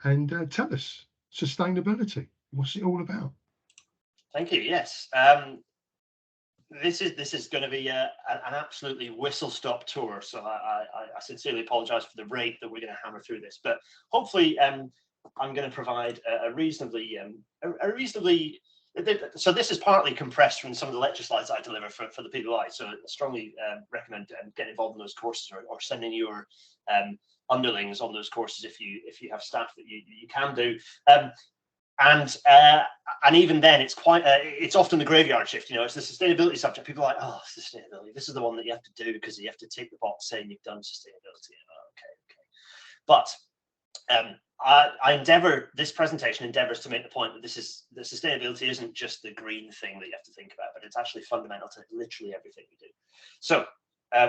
and tell us sustainability. What's it all about? Thank you. Yes. This is going to be an absolutely whistle-stop tour. So I sincerely apologise for the rate that we're going to hammer through this, but hopefully I'm going to provide a reasonably. So this is partly compressed from some of the lecture slides I deliver for the PBI. So I strongly recommend getting involved in those courses, or sending your underlings on those courses if you have staff that you can do. And even then, it's often the graveyard shift. It's the sustainability subject. People are like, oh, sustainability. This is the one that you have to do because you have to tick the box saying you've done sustainability. Okay. But this presentation endeavours to make the point that sustainability isn't just the green thing that you have to think about, but it's actually fundamental to literally everything we do. So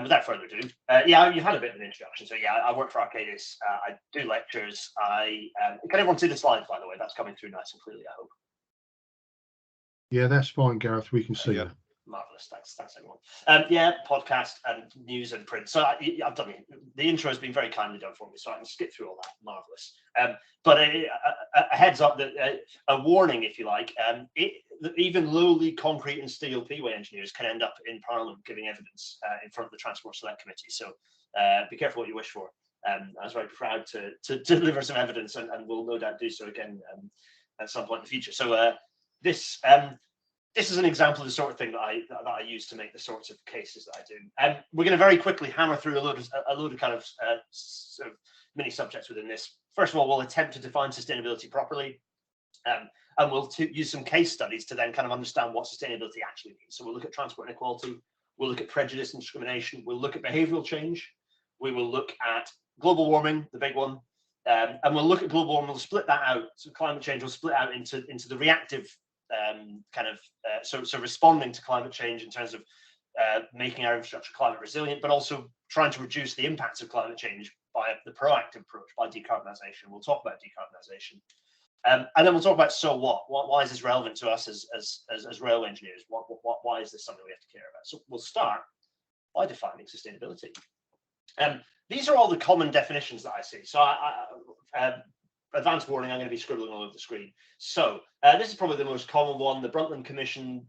without further ado, you've had a bit of an introduction. So I work for Arcadis. I do lectures. Can everyone see the slides, by the way? That's coming through nice and clearly, I hope. Yeah, that's fine, Gareth. We can see you. Marvelous. Thanks everyone. Podcast and news and print. So I've done it. The intro has been very kindly done for me, so I can skip through all that. Marvelous. But a heads up, that a warning, if you like. Even lowly concrete and steel P-way engineers can end up in Parliament giving evidence in front of the Transport Select Committee. So be careful what you wish for. I was very proud to deliver some evidence, and will no doubt do so again at some point in the future. So this is an example of the sort of thing that I use to make the sorts of cases that I do. We're going to very quickly hammer through a load of kind of sort of mini subjects within this. First of all, we'll attempt to define sustainability properly, and we'll use some case studies to then kind of understand what sustainability actually means. So we'll look at transport inequality, we'll look at prejudice and discrimination, we'll look at behavioural change, we will look at global warming, the big one, and we'll look at global warming. We'll split that out. So climate change will split out into the reactive so responding to climate change in terms of making our infrastructure climate resilient, but also trying to reduce the impacts of climate change by the proactive approach, by decarbonisation. We'll talk about decarbonisation, and then we'll talk about so what. Why is this relevant to us as rail engineers? Why is this something we have to care about? So we'll start by defining sustainability. These are all the common definitions that I see. So advanced warning, I'm going to be scribbling all over the screen. So this is probably the most common one, the Brundtland Commission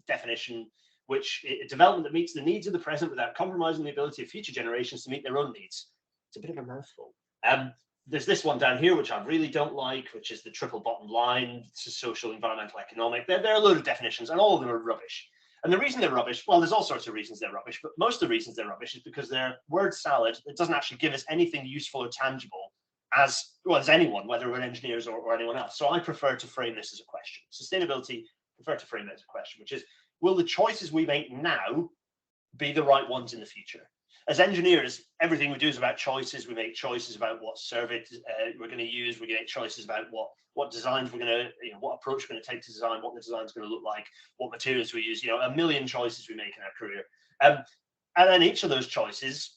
definition, which development that meets the needs of the present without compromising the ability of future generations to meet their own needs. It's a bit of a mouthful. There's this one down here, which I really don't like, which is the triple bottom line, social, environmental, economic. There are a load of definitions, and all of them are rubbish. And the reason they're rubbish, well, there's all sorts of reasons they're rubbish, but most of the reasons they're rubbish is because they're word salad. It doesn't actually give us anything useful or tangible as well as anyone, whether we're engineers or anyone else. So I prefer to frame this as a question. Sustainability, prefer to frame it as a question, which is, will the choices we make now be the right ones in the future? As engineers, everything we do is about choices. We make choices about what survey we're going to use. We make choices about what designs we're going to, what approach we're going to take to design, what the design's going to look like, what materials we use. A million choices we make in our career. And then each of those choices,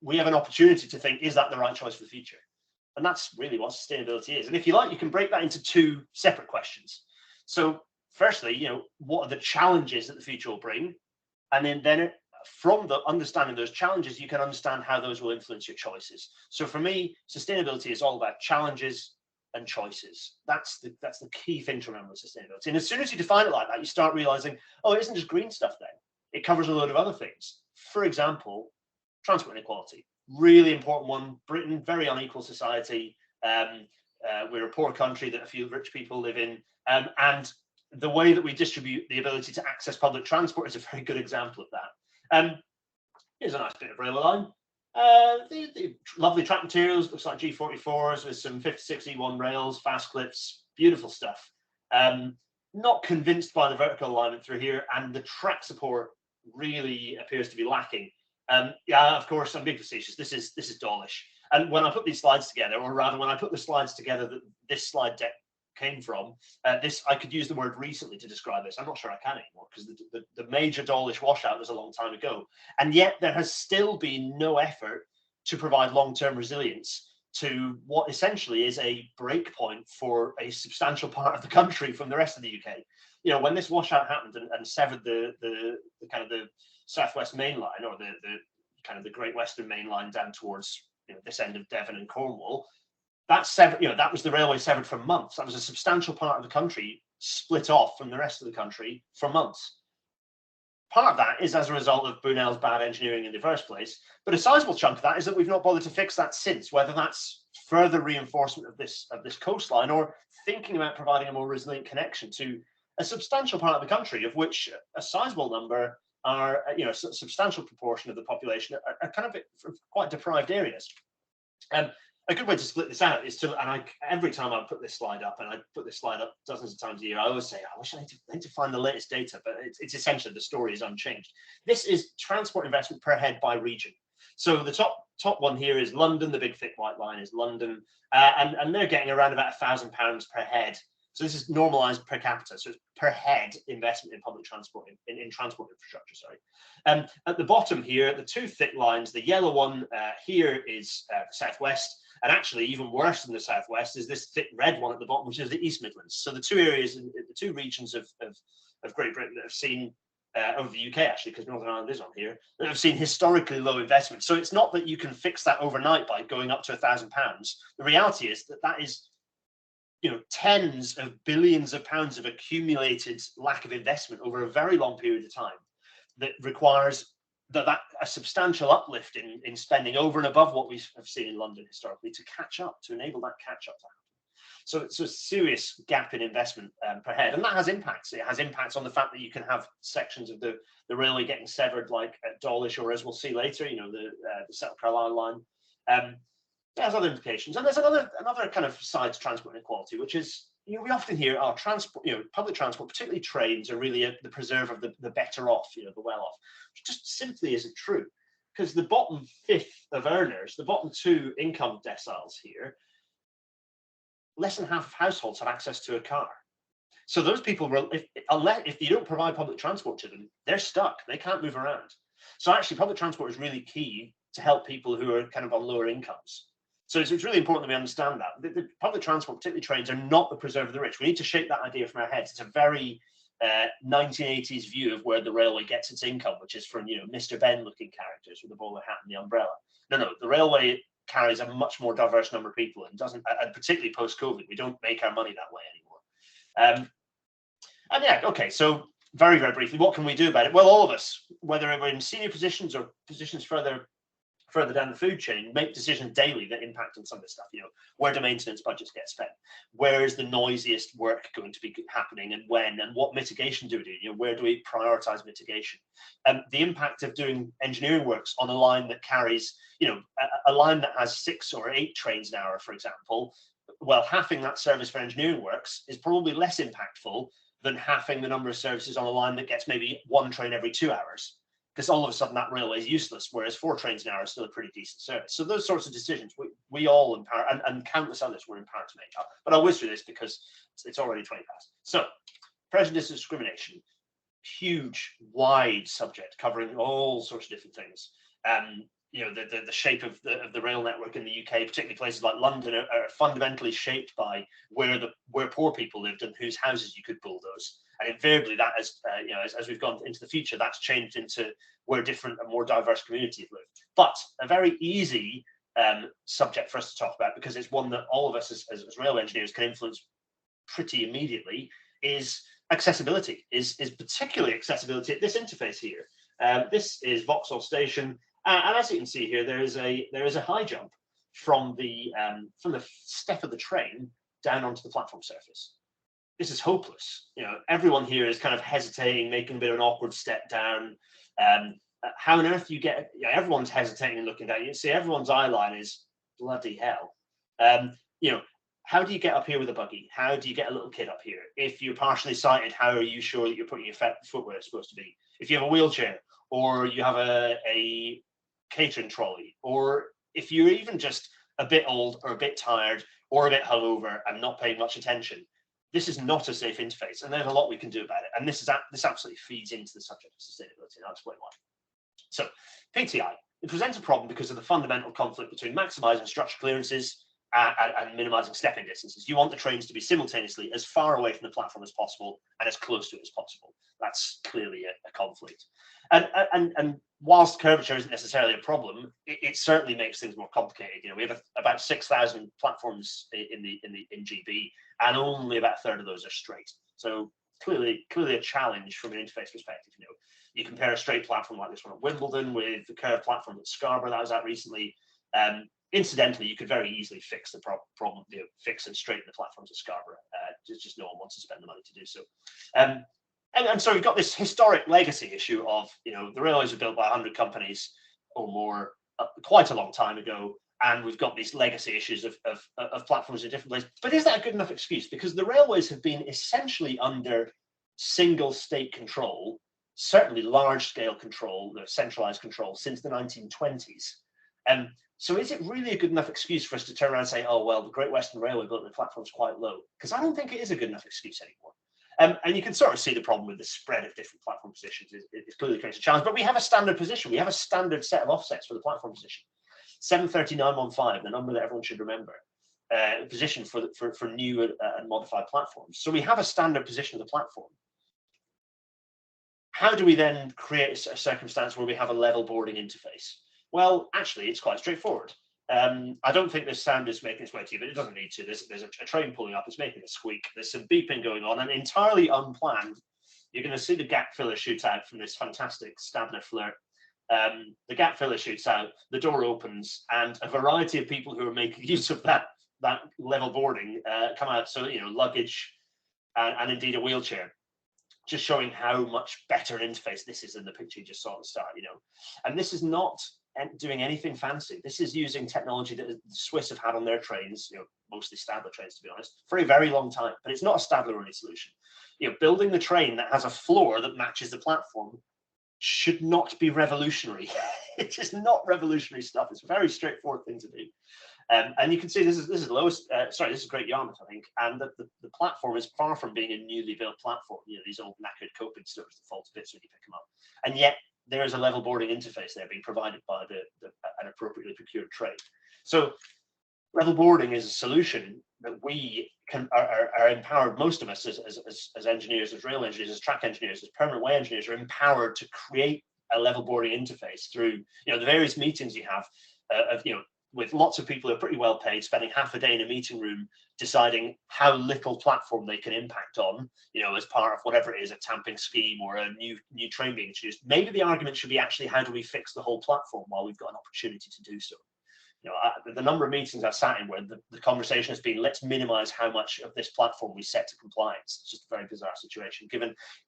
we have an opportunity to think, is that the right choice for the future? And that's really what sustainability is. And if you like, you can break that into two separate questions. So firstly, what are the challenges that the future will bring? And then from the understanding those challenges, you can understand how those will influence your choices. So for me, sustainability is all about challenges and choices. That's the key thing to remember with sustainability. And as soon as you define it like that, you start realizing, oh, it isn't just green stuff then. It covers a load of other things. For example, transport inequality. Really important one. Britain, very unequal society. We're a poor country that a few rich people live in. And the way that we distribute the ability to access public transport is a very good example of that. Here's a nice bit of railway line. The lovely track materials, looks like G44s with some 56E1 rails, fast clips, beautiful stuff. Not convinced by the vertical alignment through here, and the track support really appears to be lacking. Of course, I'm being facetious. This is dawlish. And when I put these slides together, or rather, when I put the slides together that this slide deck came from, I could use the word recently to describe this. I'm not sure I can anymore because the major dawlish washout was a long time ago. And yet there has still been no effort to provide long-term resilience to what essentially is a break point for a substantial part of the country from the rest of the UK. When this washout happened and severed the kind of the Southwest Main Line, or the kind of the Great Western Main Line down towards this end of Devon and Cornwall, That severed, that was the railway severed for months. That was a substantial part of the country split off from the rest of the country for months. Part of that is as a result of Brunel's bad engineering in the first place, but a sizable chunk of that is that we've not bothered to fix that since, whether that's further reinforcement of this coastline or thinking about providing a more resilient connection to a substantial part of the country, of which a sizable number are, a substantial proportion of the population are kind of quite deprived areas. A good way to split this out is to, and every time I put this slide up, and I put this slide up dozens of times a year, I always say, I wish I need to find the latest data, but it's essentially the story is unchanged. This is transport investment per head by region. So the top one here is London. The big thick white line is London, and they're getting around about £1,000 per head. So this is normalized per capita. So it's per head investment in public transport, in transport infrastructure, sorry. At the bottom here, the two thick lines, the yellow one here is the southwest, and actually even worse than the southwest is this thick red one at the bottom, which is the East Midlands. So the two areas, the two regions of Great Britain that have seen, over the UK actually, because Northern Ireland is on here, that have seen historically low investment. So it's not that you can fix that overnight by going up to £1,000. The reality is that is, tens of billions of pounds of accumulated lack of investment over a very long period of time that requires that a substantial uplift in spending over and above what we have seen in London historically to catch up, to enable that catch up to happen. So it's a serious gap in investment per head, and that has impacts. It has impacts on the fact that you can have sections of the railway getting severed, like at Dawlish, or as we'll see later, the South Carlisle line. It has other implications, and there's another kind of side to transport inequality, which is, we often hear our transport, public transport, particularly trains, are really the preserve of the better off, the well off, which just simply isn't true, because the bottom fifth of earners, the bottom two income deciles here, less than half of households have access to a car. So those people, if you don't provide public transport to them, they're stuck. They can't move around. So actually, public transport is really key to help people who are kind of on lower incomes. So it's really important that we understand that. The public transport, particularly trains, are not the preserve of the rich. We need to shape that idea from our heads. It's a very 1980s view of where the railway gets its income, which is from, Mr. Ben-looking characters with the bowler hat and the umbrella. No, the railway carries a much more diverse number of people and doesn't, and particularly post-COVID, we don't make our money that way anymore. And yeah, okay, so very, very briefly, what can we do about it? Well, all of us, whether we're in senior positions or positions further down the food chain, make decisions daily that impact on some of this stuff. Where do maintenance budgets get spent? Where is the noisiest work going to be happening, and when, and what mitigation do we do? Where do we prioritize mitigation? The impact of doing engineering works on a line that carries, a line that has 6 or 8 trains an hour, for example. Well, halving that service for engineering works is probably less impactful than halving the number of services on a line that gets maybe 1 train every 2 hours. Because all of a sudden that railway is useless, whereas 4 trains an hour is still a pretty decent service. So those sorts of decisions, we all empower, and countless others were empowered to make. But I'll whiz through this because it's already 20 past. So, prejudice and discrimination, huge, wide subject covering all sorts of different things. The shape of the rail network in the UK, particularly places like London, are fundamentally shaped by where poor people lived and whose houses you could bulldoze. And invariably, that as we've gone into the future, that's changed into where different and more diverse communities live. But a very easy subject for us to talk about, because it's one that all of us as railway engineers can influence pretty immediately, is accessibility. Is particularly accessibility at this interface here. This is Vauxhall Station, and as you can see here, there is a high jump from the step of the train down onto the platform surface. This is hopeless. Everyone here is kind of hesitating, making a bit of an awkward step down. How on earth you get? Everyone's hesitating and looking down. You see, everyone's eye line is bloody hell. How do you get up here with a buggy? How do you get a little kid up here? If you're partially sighted, how are you sure that you're putting your foot where it's supposed to be? If you have a wheelchair, or you have a catering trolley, or if you're even just a bit old or a bit tired or a bit hungover and not paying much attention, this is not a safe interface, and there's a lot we can do about it. And this absolutely feeds into the subject of sustainability, and I'll explain why. So, PTI, it presents a problem because of the fundamental conflict between maximising structure clearances and minimizing stepping distances. You want the trains to be simultaneously as far away from the platform as possible and as close to it as possible. That's clearly a conflict. And whilst curvature isn't necessarily a problem, it certainly makes things more complicated. You know, we have about 6,000 platforms in GB, and only about a third of those are straight. So clearly a challenge from an interface perspective. You know, you compare a straight platform like this one at Wimbledon with the curved platform at Scarborough that I was at recently. Incidentally, you could very easily fix the problem, you know, fix and straighten the platforms at Scarborough. Just no one wants to spend the money to do so. And so we've got this historic legacy issue of, you know, the railways were built by 100 companies or more quite a long time ago, and we've got these legacy issues of platforms in different places. But is that a good enough excuse? Because the railways have been essentially under single state control, certainly large scale control, centralized control, since the 1920s. So is it really a good enough excuse for us to turn around and say, oh, well, the Great Western Railway built the platforms quite low? Because I don't think it is a good enough excuse anymore. And you can sort of see the problem with the spread of different platform positions. It clearly creates a challenge, but we have a standard position. We have a standard set of offsets for the platform position. 73915, the number that everyone should remember, position for new and modified platforms. So we have a standard position of the platform. How do we then create a circumstance where we have a level boarding interface? Well, actually, it's quite straightforward. I don't think this sound is making its way to you, but it doesn't need to. There's a train pulling up. It's making a squeak. There's some beeping going on, and entirely unplanned, you're going to see the gap filler shoot out from this fantastic Stabner flirt. The gap filler shoots out, the door opens, and a variety of people who are making use of that level boarding come out. So, you know, luggage and indeed a wheelchair, just showing how much better an interface this is than the picture you just saw at the start, you know. And this is not doing anything fancy. This is using technology that the Swiss have had on their trains, you know, mostly Stadler trains, to be honest, for a very long time. But it's not a Stadler-only solution. You know, building the train that has a floor that matches the platform should not be revolutionary. It is not revolutionary stuff. It's a very straightforward thing to do. And you can see this is lowest. Sorry, this is Great Yarmouth, I think, and the platform is far from being a newly built platform. You know, these old knackered coping stores that fall to bits when you pick them up, and yet there is a level boarding interface there being provided by an appropriately procured train. So level boarding is a solution that we are empowered. Most of us as engineers, as rail engineers, as track engineers, as permanent way engineers, are empowered to create a level boarding interface through, you know, the various meetings you have of, you know, with lots of people who are pretty well paid, spending half a day in a meeting room deciding how little platform they can impact on, you know, as part of whatever it is, a tamping scheme or a new train being introduced. Maybe the argument should be actually, how do we fix the whole platform while we've got an opportunity to do so? You know, the number of meetings I've sat in where the conversation has been, let's minimize how much of this platform we set to compliance. It's just a very bizarre situation,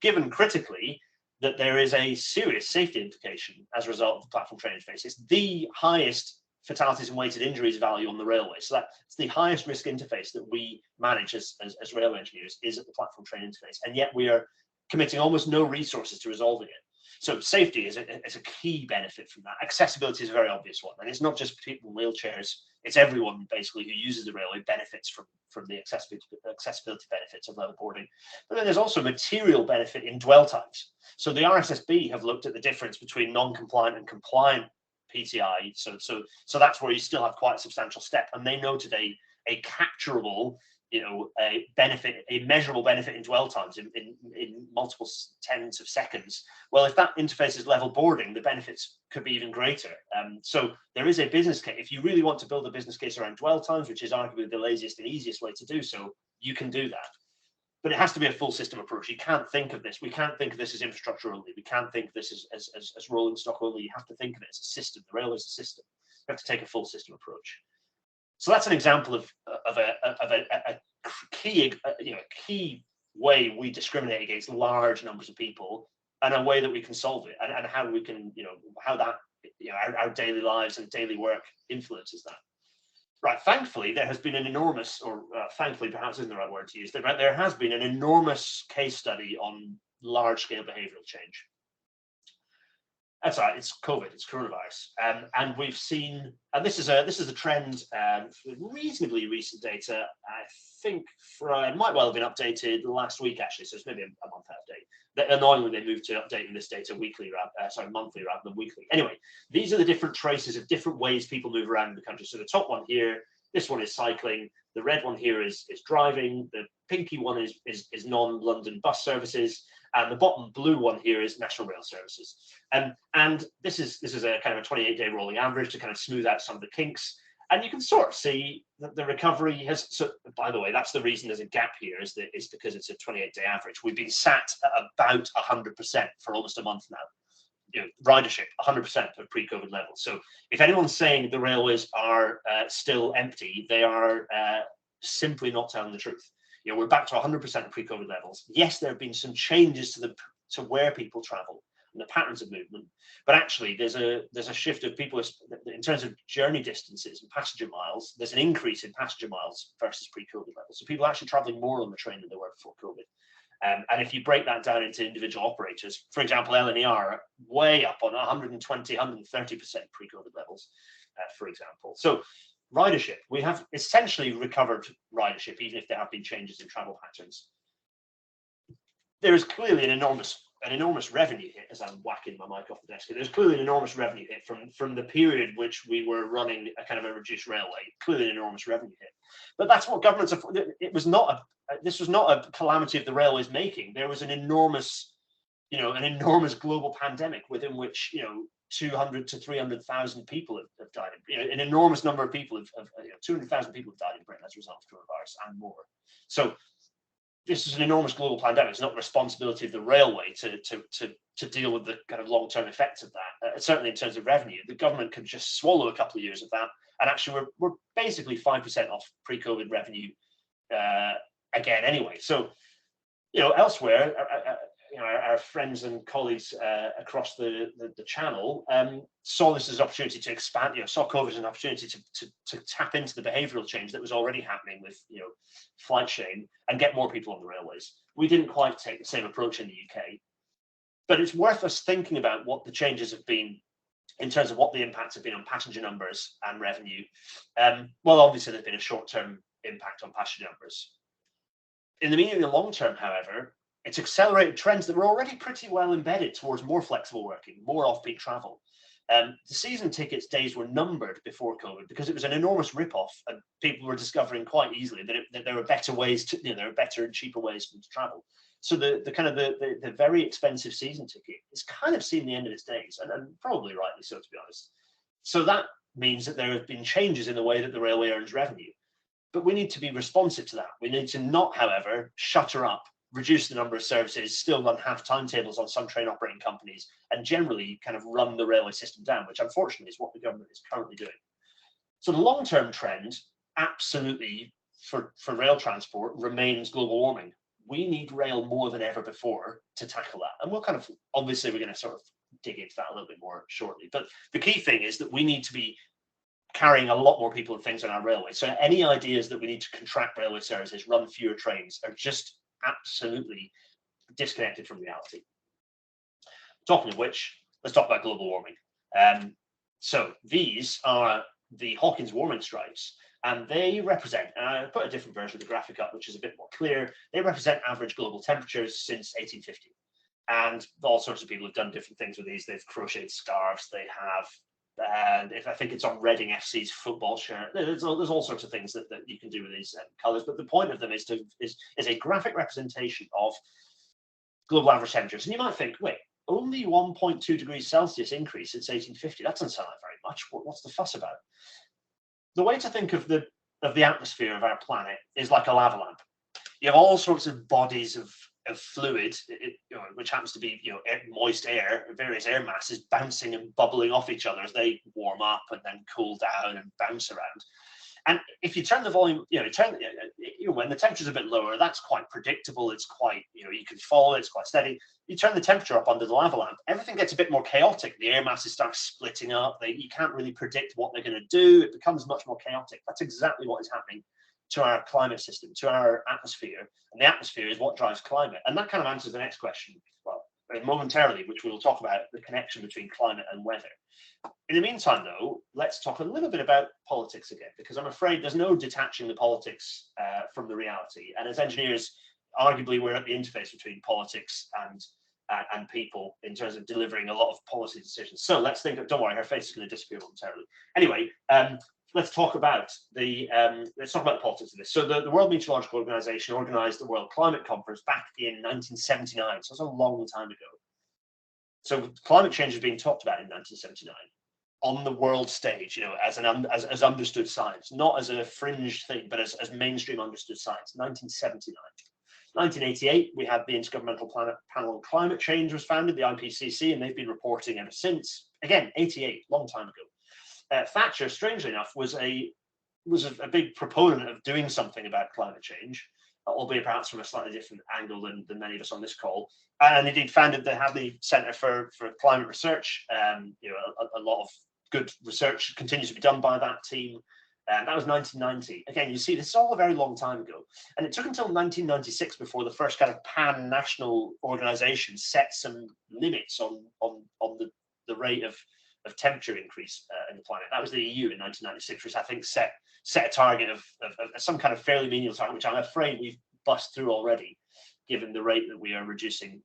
given critically that there is a serious safety implication as a result of the platform train interface. It's the highest fatalities and weighted injuries value on the railway. So that's the highest risk interface that we manage as railway engineers, is at the platform train interface. And yet we are committing almost no resources to resolving it. So safety is a key benefit from that. Accessibility is a very obvious one. And it's not just people in wheelchairs, it's everyone basically who uses the railway benefits from the accessibility benefits of level boarding. But then there's also material benefit in dwell times. So the RSSB have looked at the difference between non-compliant and compliant PTI. So that's where you still have quite a substantial step. And they noted a capturable, you know, a benefit, a measurable benefit in dwell times in multiple tens of seconds. Well, if that interface is level boarding, the benefits could be even greater. So there is a business case. If you really want to build a business case around dwell times, which is arguably the laziest and easiest way to do so, you can do that. But it has to be a full system approach. You can't think of this. We can't think of this as infrastructure only. We can't think of this as rolling stock only. You have to think of it as a system. The railway is a system. You have to take a full system approach. So that's an example of a key way we discriminate against large numbers of people, and a way that we can solve it, and how we can, you know, how that, you know, our daily lives and daily work influences that. Right, thankfully, there has been an enormous, or thankfully perhaps isn't the right word to use, there has been an enormous case study on large-scale behavioural change. That's right, it's COVID, it's coronavirus, and we've seen, and this is a trend with reasonably recent data. I think it might well have been updated last week, actually, so it's maybe a month out of date. Annoyingly, they moved to updating this data monthly rather than weekly. Anyway, these are the different traces of different ways people move around in the country. So the top one here This one is cycling. The red one here is driving. The pinky one is non-London bus services, and the bottom blue one here is National Rail Services. And this is a kind of a 28-day rolling average to kind of smooth out some of the kinks. And you can sort of see that the recovery has. So, by the way, that's the reason there's a gap here, is because it's a 28-day average. We've been sat at about 100% for almost a month now. You know, ridership 100% of pre-COVID levels. So if anyone's saying the railways are still empty, they are simply not telling the truth. You know, we're back to 100% of pre-COVID levels. Yes, there have been some changes to where people travel and the patterns of movement, but actually there's a shift of people in terms of journey distances and passenger miles. There's an increase in passenger miles versus pre-COVID levels. So people are actually traveling more on the train than they were before COVID. And if you break that down into individual operators, for example, LNER are way up on 120, 130% pre-COVID levels, for example. So ridership, we have essentially recovered ridership, even if there have been changes in travel patterns. There is clearly an enormous revenue hit, as I'm whacking my mic off the desk. There's clearly an enormous revenue hit from the period which we were running a kind of a reduced railway. Clearly an enormous revenue hit, but that's what governments. This was not a calamity of the railways making. There was an enormous global pandemic within which 200 to 300,000 people have died. An enormous number of people 200,000 people have died in Britain as a result of coronavirus and more. So this is an enormous global pandemic. It's not the responsibility of the railway to deal with the kind of long-term effects of that. Certainly in terms of revenue, the government could just swallow a couple of years of that, and actually we're basically 5% off pre-COVID revenue again anyway. So elsewhere, our friends and colleagues across the channel saw this as an opportunity to expand. Saw COVID as an opportunity to tap into the behavioural change that was already happening with flight shame and get more people on the railways. We didn't quite take the same approach in the UK, but it's worth us thinking about what the changes have been in terms of what the impacts have been on passenger numbers and revenue. Well, obviously there's been a short-term impact on passenger numbers. In the medium and long term, however, it's accelerated trends that were already pretty well embedded towards more flexible working, more off-peak travel. The season tickets days were numbered before COVID because it was an enormous rip-off, and people were discovering quite easily that there were better ways to, there are better and cheaper ways to travel. So the very expensive season ticket is kind of seen the end of its days, and probably rightly so, to be honest. So that means that there have been changes in the way that the railway earns revenue. But we need to be responsive to that. We need to not, however, shutter up, reduce the number of services, still run half timetables on some train operating companies, and generally kind of run the railway system down, which unfortunately is what the government is currently doing. So the long-term trend, absolutely, for rail transport remains global warming. We need rail more than ever before to tackle that. And we're going to sort of dig into that a little bit more shortly. But the key thing is that we need to be carrying a lot more people and things on our railway. So any ideas that we need to contract railway services, run fewer trains, are just absolutely disconnected from reality. Talking of which, let's talk about global warming. So these are the Hawkins warming stripes, and they represent, and I put a different version of the graphic up, which is a bit more clear. They represent average global temperatures since 1850. And all sorts of people have done different things with these. They've crocheted scarves, they have, and if I think it's on Reading FC's football shirt, there's all sorts of things that you can do with these colours. But the point of them is a graphic representation of global average temperatures. And you might think, wait, only 1.2 degrees Celsius increase since 1850. That doesn't sound like very much. What's the fuss about? The way to think of the atmosphere of our planet is like a lava lamp. You have all sorts of bodies of fluid, which happens to be moist air, various air masses bouncing and bubbling off each other as they warm up and then cool down and bounce around. And if you turn the volume, when the temperature's a bit lower, that's quite predictable. It's quite, you can follow it. It's quite steady. You turn the temperature up under the lava lamp, everything gets a bit more chaotic. The air masses start splitting up. You can't really predict what they're going to do. It becomes much more chaotic. That's exactly what is happening to our climate system, to our atmosphere. And the atmosphere is what drives climate. And that kind of answers the next question, well, momentarily, which we'll talk about the connection between climate and weather. In the meantime, though, let's talk a little bit about politics again, because I'm afraid there's no detaching the politics from the reality. And as engineers, arguably, we're at the interface between politics and people in terms of delivering a lot of policy decisions. So let's think of, don't worry, her face is going to disappear momentarily. Anyway, let's talk about the politics of this. So the World Meteorological Organization organized the World Climate Conference back in 1979. So it's a long time ago. So climate change is being talked about in 1979 on the world stage, as as understood science, not as a fringe thing, but as mainstream understood science. 1979. 1988, we had the Intergovernmental Panel on Climate Change was founded, the IPCC, and they've been reporting ever since. Again, 88, long time ago. Thatcher, strangely enough, was a big proponent of doing something about climate change, albeit perhaps from a slightly different angle than many of us on this call. And indeed they had the Centre for Climate Research. A lot of good research continues to be done by that team. That was 1990. Again, you see, this is all a very long time ago. And it took until 1996 before the first kind of pan-national organization set some limits on the rate of temperature increase in the planet. That was the EU in 1996, which I think set a target of some kind of fairly menial target, which I'm afraid we've bust through already, given the rate that we are reducing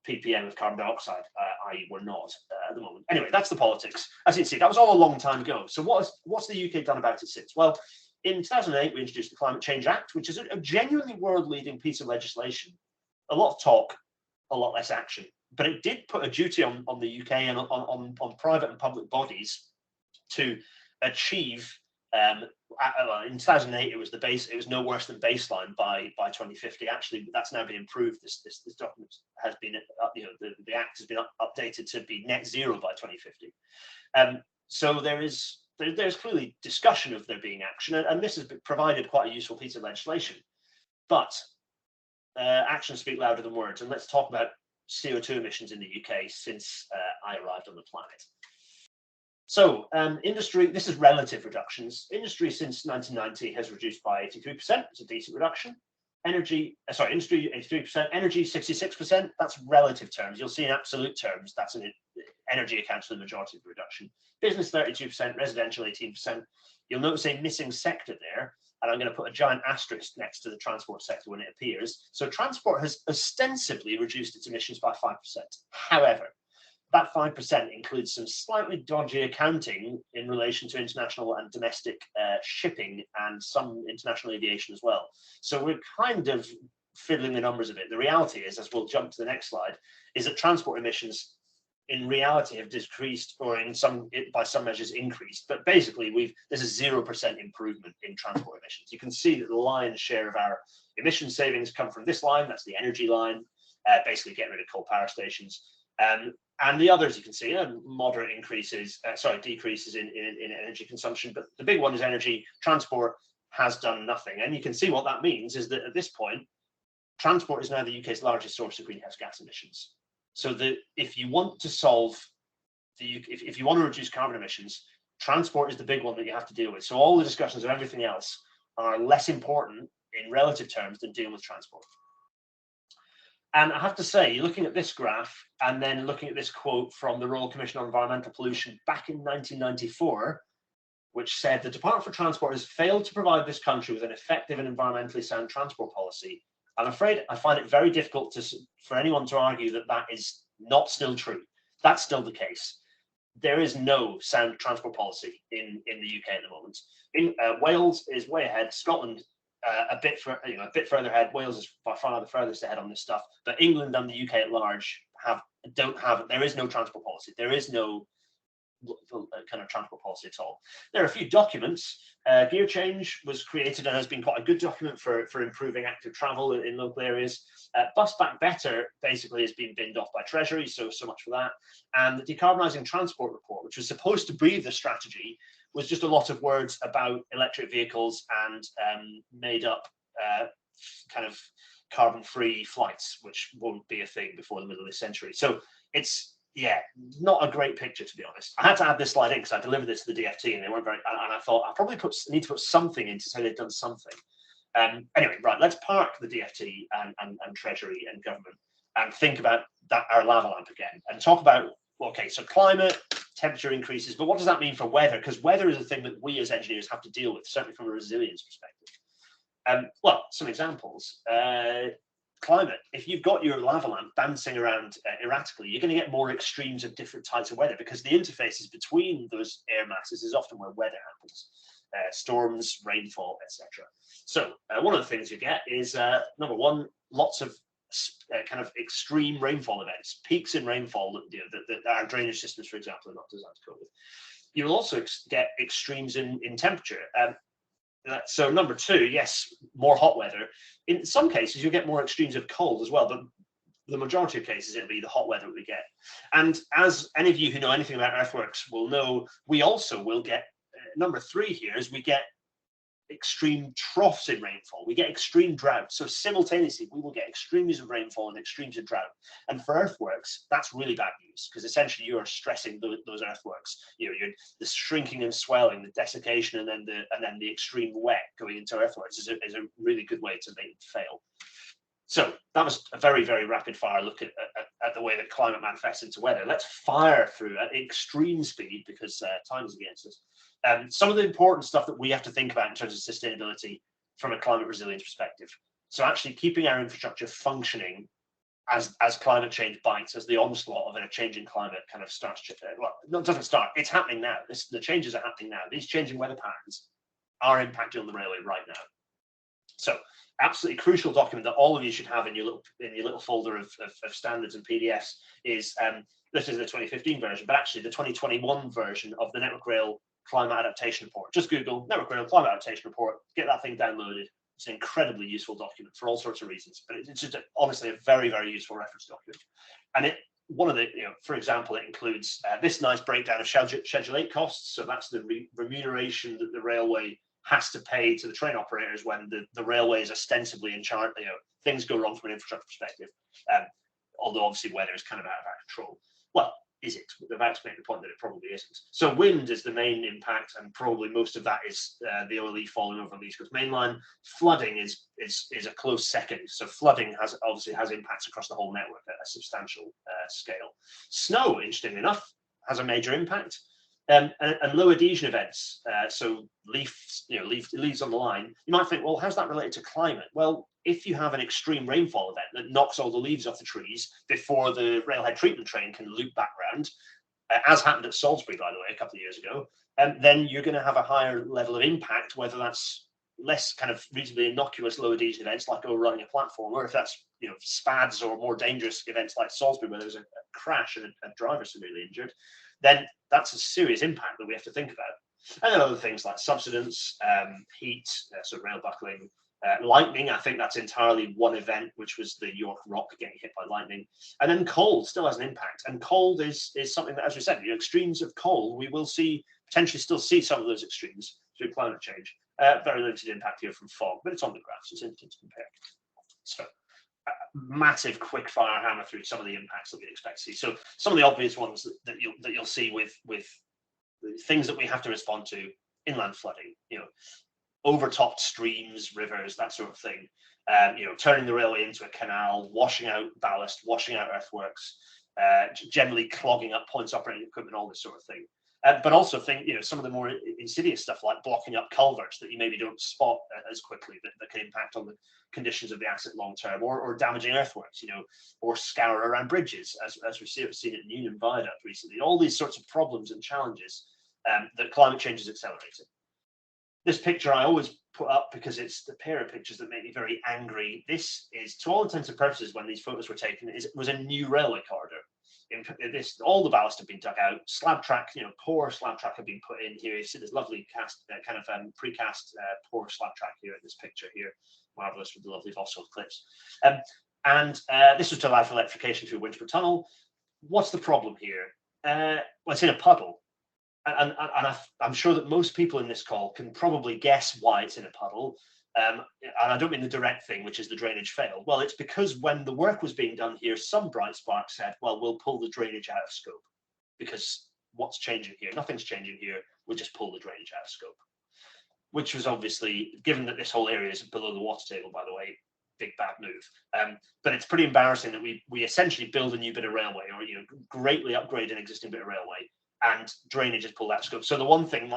ppm of carbon dioxide, i.e. we're not at the moment. Anyway, that's the politics. As you can see, that was all a long time ago. So what's the UK done about it since? Well, in 2008, we introduced the Climate Change Act, which is a genuinely world-leading piece of legislation. A lot of talk, a lot less action. But it did put a duty on the UK and on private and public bodies to achieve. In 2008, it was no worse than baseline by 2050. Actually, that's now been improved. This document has been, the act has been updated to be net zero by 2050. So there's clearly discussion of there being action, and this has provided quite a useful piece of legislation. But actions speak louder than words, and let's talk about CO2 emissions in the UK since I arrived on the planet. So industry, this is relative reductions. Industry since 1990 has reduced by 83%. It's a decent reduction. Industry 83%, energy 66%. That's relative terms. You'll see in absolute terms, that's energy accounts for the majority of the reduction. Business 32%, residential 18%. You'll notice a missing sector there, and I'm going to put a giant asterisk next to the transport sector when it appears. So transport has ostensibly reduced its emissions by 5%. However, that 5% includes some slightly dodgy accounting in relation to international and domestic shipping and some international aviation as well. So we're kind of fiddling the numbers a bit. The reality is, as we'll jump to the next slide, is that transport emissions in reality have decreased, or by some measures increased. But basically, there's a 0% improvement in transport emissions. You can see that the lion's share of our emission savings come from this line. That's the energy line, basically getting rid of coal power stations. And the others, you can see, moderate decreases in energy consumption. But the big one is energy. Transport has done nothing. And you can see what that means is that at this point, transport is now the UK's largest source of greenhouse gas emissions. So if you want to if you want to reduce carbon emissions, transport is the big one that you have to deal with. So all the discussions of everything else are less important in relative terms than dealing with transport. And I have to say, looking at this graph and then looking at this quote from the Royal Commission on Environmental Pollution back in 1994, which said the Department for Transport has failed to provide this country with an effective and environmentally sound transport policy. I'm afraid I find it very difficult for anyone to argue that that is not still true. That's still the case. There is no sound transport policy in the UK at the moment. Wales is way ahead. Scotland a bit further ahead. Wales is by far the furthest ahead on this stuff. But England and the UK at large there is no transport policy. There is no kind of transport policy at all. There are a few documents. Gear change was created and has been quite a good document for improving active travel in local areas. Bus Back Better basically has been binned off by Treasury, so much for that. And the Decarbonising Transport Report, which was supposed to be the strategy, was just a lot of words about electric vehicles and made up kind of carbon-free flights, which won't be a thing before the middle of this century. So it's, not a great picture, to be honest. I had to add this slide in because I delivered this to the DFT and they weren't and I thought I probably need to put something in to say they've done something. Anyway, right, let's park the DFT and Treasury and government and think about our lava lamp again and talk about, okay, so climate, temperature increases, but what does that mean for weather? Because weather is a thing that we as engineers have to deal with, certainly from a resilience perspective. Well, some examples. climate, if you've got your lava lamp bouncing around erratically, you're going to get more extremes of different types of weather, because the interfaces between those air masses is often where weather happens. Storms, rainfall, etc. So one of the things you get is, number one, lots of kind of extreme rainfall events, peaks in rainfall that our drainage systems, for example, are not designed to cope with. You'll also get extremes in temperature. So number two, yes, more hot weather. In some cases, you'll get more extremes of cold as well, but the majority of cases, it'll be the hot weather we get. And as any of you who know anything about earthworks will know, we also will get, number three here is we get extreme troughs in rainfall. We get extreme drought. So simultaneously, we will get extremes of rainfall and extremes of drought. And for earthworks, that's really bad news, because essentially you are stressing those earthworks. You're the shrinking and swelling, the desiccation, and then the extreme wet going into earthworks is a really good way to make them fail. So that was a very, very rapid fire look at the way that climate manifests into weather. Let's fire through at extreme speed, because time is against us. Some of the important stuff that we have to think about in terms of sustainability from a climate resilience perspective. So actually keeping our infrastructure functioning as climate change bites, as the onslaught of a changing climate kind of starts to, well, it doesn't start, it's happening now. The changes are happening now. These changing weather patterns are impacting on the railway right now. So absolutely crucial document that all of you should have in your little folder of standards and PDFs is, this is the 2015 version, but actually the 2021 version of the Network Rail Climate Adaptation Report. Just Google Network Rail Climate Adaptation Report, get that thing downloaded. It's an incredibly useful document for all sorts of reasons, but it's just honestly a very, very useful reference document. And one of the, for example, it includes this nice breakdown of Schedule 8 costs. So that's the remuneration that the railway has to pay to the train operators when the railway is ostensibly in charge. Things go wrong from an infrastructure perspective, although obviously weather is kind of out of our control. Well, is it? We're about to make the point that it probably isn't. So wind is the main impact, and probably most of that is the OLE falling over on the East Coast Main Line. Flooding is a close second. So flooding obviously has impacts across the whole network at a substantial scale. Snow, interestingly enough, has a major impact. And low adhesion events, so leaves on the line. You might think, well, how's that related to climate? Well, if you have an extreme rainfall event that knocks all the leaves off the trees before the railhead treatment train can loop back round, as happened at Salisbury, by the way, a couple of years ago, then you're going to have a higher level of impact, whether that's less kind of reasonably innocuous low adhesion events like overrunning a platform, or if that's SPADs or more dangerous events like Salisbury, where there's a crash and a driver severely injured, then that's a serious impact that we have to think about. And then other things like subsidence, heat, so rail buckling, lightning. I think that's entirely one event, which was the York Rock getting hit by lightning. And then cold still has an impact. And cold is something that, as we said, extremes of cold, we will potentially still see some of those extremes through climate change. Very limited impact here from fog, but it's on the graph, so it's interesting to compare. So massive quick fire hammer through some of the impacts that we'd expect to see. So some of the obvious ones that you'll see with things that we have to respond to: inland flooding, overtopped streams, rivers, that sort of thing. Turning the railway into a canal, washing out ballast, washing out earthworks, generally clogging up points operating equipment, all this sort of thing. But also some of the more insidious stuff like blocking up culverts that you maybe don't spot as quickly, that can impact on the conditions of the asset long term, or damaging earthworks, or scour around bridges, as we've seen at Union Viaduct recently. All these sorts of problems and challenges that climate change is accelerating. This picture I always put up because it's the pair of pictures that make me very angry. This is, to all intents and purposes, when these photos were taken, it was a new railway corridor. All the ballast had been dug out. Slab track, poor slab track had been put in here. You see this lovely precast poor slab track here in this picture here, marvelous with the lovely Vauxhall clips. This was to allow for electrification through Winchburn Tunnel. What's the problem here? Well, it's in a puddle. And I'm sure that most people in this call can probably guess why it's in a puddle. And I don't mean the direct thing, which is the drainage failed. Well, it's because when the work was being done here, some bright spark said, well, we'll pull the drainage out of scope, because what's changing here? Nothing's changing here. We'll just pull the drainage out of scope, which was obviously, given that this whole area is below the water table, by the way, big bad move. But it's pretty embarrassing that we essentially build a new bit of railway, or greatly upgrade an existing bit of railway, and drainage is pulled out of scope. So the one thing,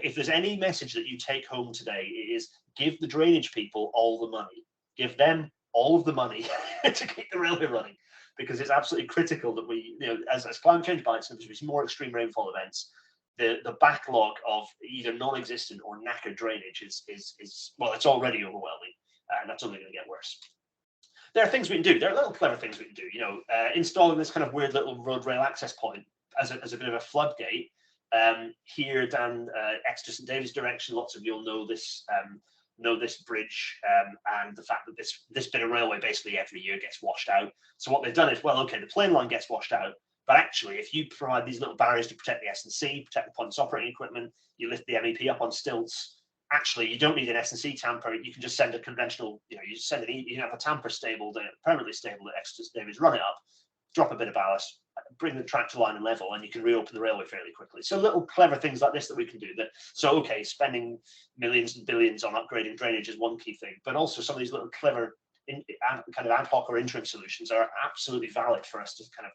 if there's any message that you take home today, is give the drainage people all the money. Give them all of the money to keep the railway running, because it's absolutely critical that we, as climate change bites and there's more extreme rainfall events, the backlog of either non-existent or knackered drainage is well, it's already overwhelming, and that's only going to get worse. There are things we can do. There are little clever things we can do. Installing this kind of weird little road rail access point as a bit of a floodgate here down Exeter St David's direction. Lots of you'll know this bridge and the fact that this bit of railway basically every year gets washed out. So what they've done is, well, okay, the plain line gets washed out, but actually, if you provide these little barriers to protect the S&C, protect the pointless operating equipment, you lift the MEP up on stilts. Actually, you don't need an S&C tamper. You can just send a conventional, you have a tamper permanently stable at Exeter St David's, run it up, drop a bit of ballast, bring the track to line and level, and you can reopen the railway fairly quickly. So little clever things like this that we can do. Okay, spending millions and billions on upgrading drainage is one key thing, but also some of these little clever kind of ad hoc or interim solutions are absolutely valid for us to kind of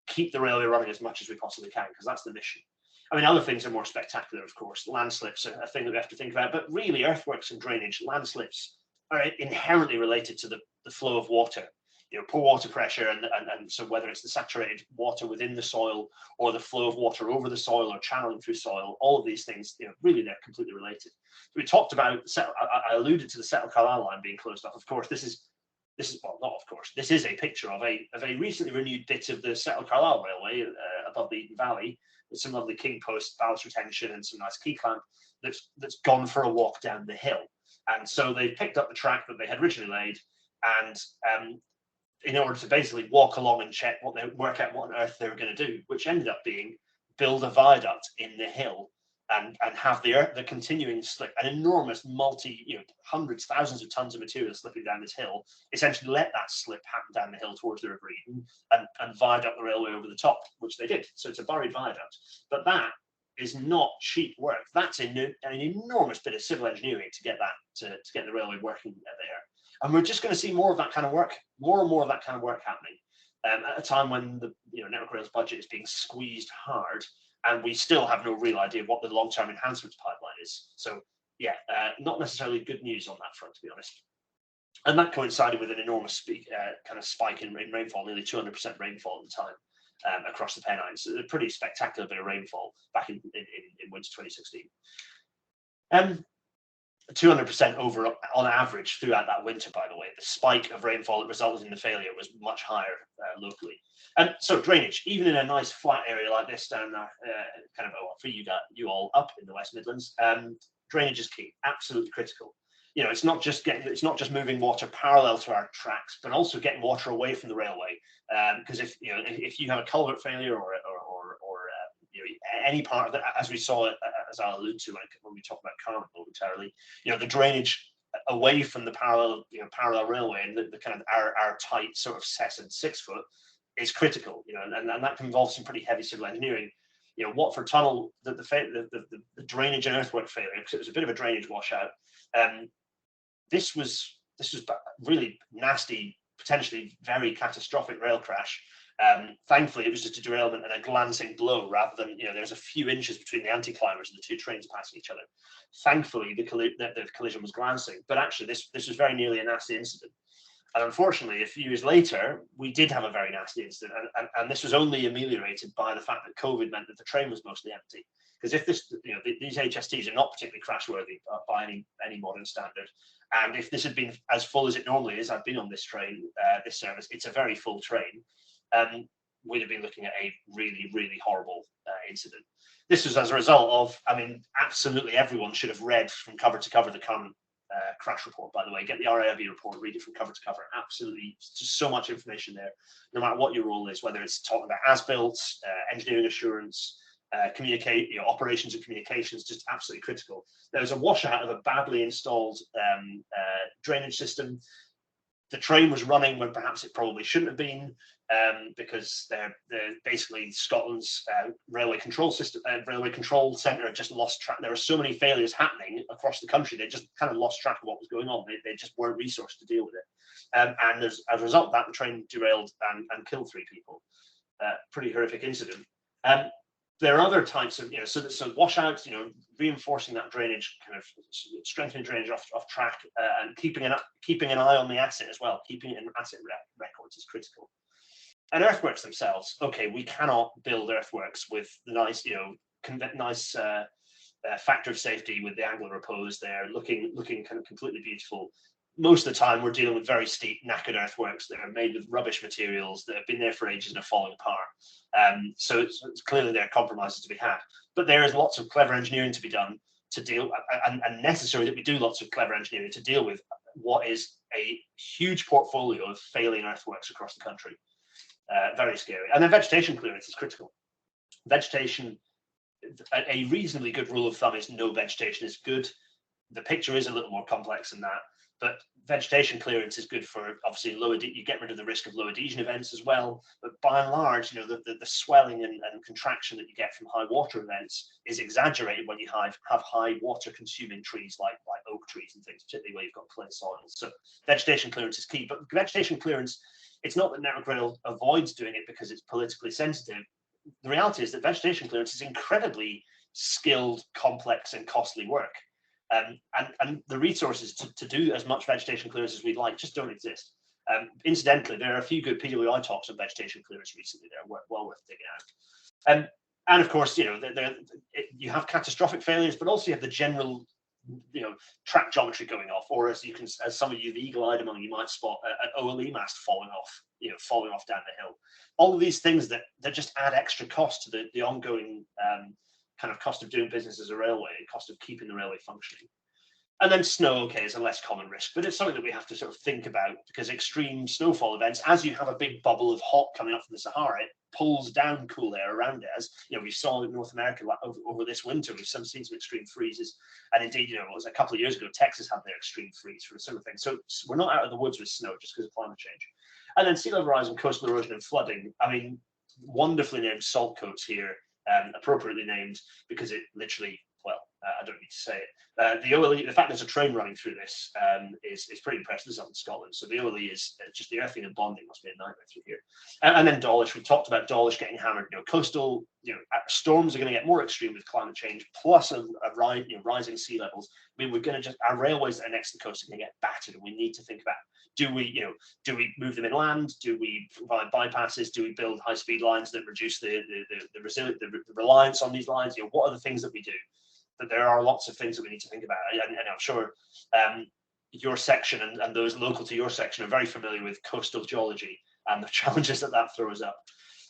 keep the railway running as much as we possibly can, because that's the mission. I mean, other things are more spectacular, of course. Landslips are a thing that we have to think about, but really earthworks and drainage, landslips are inherently related to the flow of water. Poor water pressure, and so whether it's the saturated water within the soil or the flow of water over the soil or channeling through soil, all of these things, really they're completely related. So we talked about, I alluded to the Settle Carlisle line being closed off. Of course, this is a picture of a recently renewed bit of the Settle Carlisle Railway above the Eden Valley, with some lovely king post ballast retention and some nice key clamp that's gone for a walk down the hill. And so they picked up the track that they had originally laid, and in order to basically walk along and work out what on earth they were going to do, which ended up being build a viaduct in the hill and have the continuing slip, an enormous hundreds, thousands of tons of material slipping down this hill, essentially let that slip happen down the hill towards the River Eden and viaduct the railway over the top, which they did. So it's a buried viaduct. But that is not cheap work. That's an enormous bit of civil engineering to get that to get the railway working there. And we're just going to see more of that kind of work, more and more of that kind of work happening at a time when the Network Rail's budget is being squeezed hard, and we still have no real idea what the long-term enhancements pipeline is. So yeah, not necessarily good news on that front, to be honest. And that coincided with an enormous kind of spike in rainfall, nearly 200% rainfall at the time across the Pennines. So a pretty spectacular bit of rainfall back in winter 2016. 200% over on average throughout that winter, by the way. The spike of rainfall that resulted in the failure was much higher locally. And so drainage, even in a nice flat area like this down there, for you all up in the West Midlands, drainage is key, absolutely critical. It's not just moving water parallel to our tracks, but also getting water away from the railway. Because if you have a culvert failure or any part of that, as we saw, as I'll allude to when we talk about Carmen momentarily, the drainage away from the parallel railway and the kind of our tight sort of set and 6 foot is critical, and that can involve some pretty heavy civil engineering. Watford Tunnel, the drainage and earthwork failure, because it was a bit of a drainage washout. This was really nasty, potentially very catastrophic rail crash. Thankfully, it was just a derailment and a glancing blow rather than, there's a few inches between the anti-climbers and the two trains passing each other. Thankfully, the collision was glancing, but actually this was very nearly a nasty incident. And unfortunately, a few years later, we did have a very nasty incident, and this was only ameliorated by the fact that COVID meant that the train was mostly empty. Because if these HSTs are not particularly crashworthy by any modern standard, and if this had been as full as it normally is, I've been on this train, this service, it's a very full train. We'd have been looking at a really, really horrible incident. This was as a result of, absolutely everyone should have read from cover to cover the current crash report, by the way. Get the RAIB report, read it from cover to cover. Absolutely, just so much information there, no matter what your role is, whether it's talking about as-built, engineering assurance, operations and communications, just absolutely critical. There was a washout of a badly installed drainage system. The train was running when perhaps it probably shouldn't have been, because they're basically Scotland's railway control system, railway control centre had just lost track. There were so many failures happening across the country, they just kind of lost track of what was going on. They just weren't resourced to deal with it. And as a result of that, the train derailed and killed 3 people. Pretty horrific incident. There are other types of, so washouts, reinforcing that drainage, kind of strengthening drainage off track, and keeping an eye on the asset as well. Keeping it in asset records is critical. And earthworks themselves, okay, we cannot build earthworks with the nice, nice factor of safety with the angle of repose there, looking kind of completely beautiful. Most of the time, we're dealing with very steep, knackered earthworks that are made with rubbish materials that have been there for ages and are falling apart. So it's clearly there are compromises to be had. But there is lots of clever engineering to be done to deal, and necessary that we do lots of clever engineering to deal with what is a huge portfolio of failing earthworks across the country. Very scary. And then vegetation clearance is critical. Vegetation, a reasonably good rule of thumb is no vegetation is good. The picture is a little more complex than that. But vegetation clearance is good for, obviously, you get rid of the risk of low adhesion events as well. But by and large, the swelling and contraction that you get from high water events is exaggerated when you have high water consuming trees like oak trees and things, particularly where you've got clay soils. So vegetation clearance is key. But vegetation clearance, it's not that Network Rail avoids doing it because it's politically sensitive. The reality is that vegetation clearance is incredibly skilled, complex, and costly work. And the resources to do as much vegetation clearance as we'd like just don't exist. Incidentally, there are a few good PWI talks on vegetation clearance recently. They're well worth digging out. And of course, you have catastrophic failures, but also you have the general, track geometry going off, or as some of you, the eagle-eyed among you, might spot an OLE mast falling off down the hill. All of these things that just add extra cost to the ongoing kind of cost of doing business as a railway, cost of keeping the railway functioning. And then snow, okay, is a less common risk, but it's something that we have to sort of think about, because extreme snowfall events, as you have a big bubble of hot coming up from the Sahara, it pulls down cool air around it. As we saw in North America over this winter, we've seen some extreme freezes, and indeed, it was a couple of years ago, Texas had their extreme freeze for a similar thing. So we're not out of the woods with snow just because of climate change. And then sea level rise and coastal erosion and flooding. I mean, wonderfully named salt coats here. Appropriately named because it literally, I don't need to say it. The OLE, the fact there's a train running through this is pretty impressive. This is up in Scotland, so the OLE is just the earthing and bonding must be a nightmare through here. And then Dawlish, we talked about Dawlish getting hammered. Coastal, storms are going to get more extreme with climate change, plus a rising sea levels. I mean, we're going to our railways that are next to the coast are going to get battered, and we need to think about, do we move them inland? Do we provide bypasses? Do we build high-speed lines that reduce the reliance on these lines? What are the things that we do? But there are lots of things that we need to think about, and I'm sure your section and those local to your section are very familiar with coastal geology and the challenges that throws up.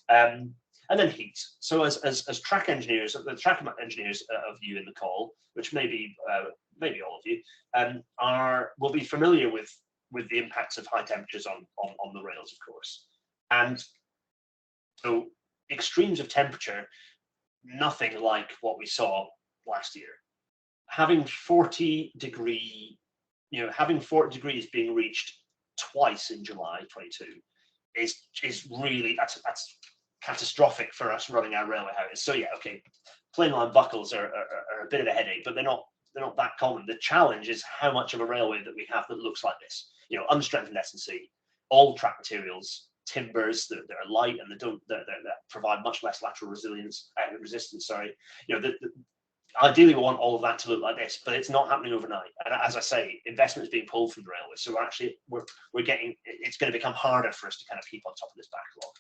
And then heat. So as track engineers, the track engineers of you in the call, which maybe all of you, will be familiar with the impacts of high temperatures on the rails, of course. And so extremes of temperature, nothing like what we saw last year. Having 40 degrees being reached twice in July 22 is really that's catastrophic for us running our railway houses. So yeah, okay, plain line buckles are a bit of a headache, but they're not that common. The challenge is how much of a railway that we have that looks like this. Unstrengthened S&C, all track materials, timbers that are light and that provide much less lateral resistance. Ideally, we want all of that to look like this, but it's not happening overnight. And as I say, investment is being pulled from the railway, so we're getting. It's going to become harder for us to kind of keep on top of this backlog.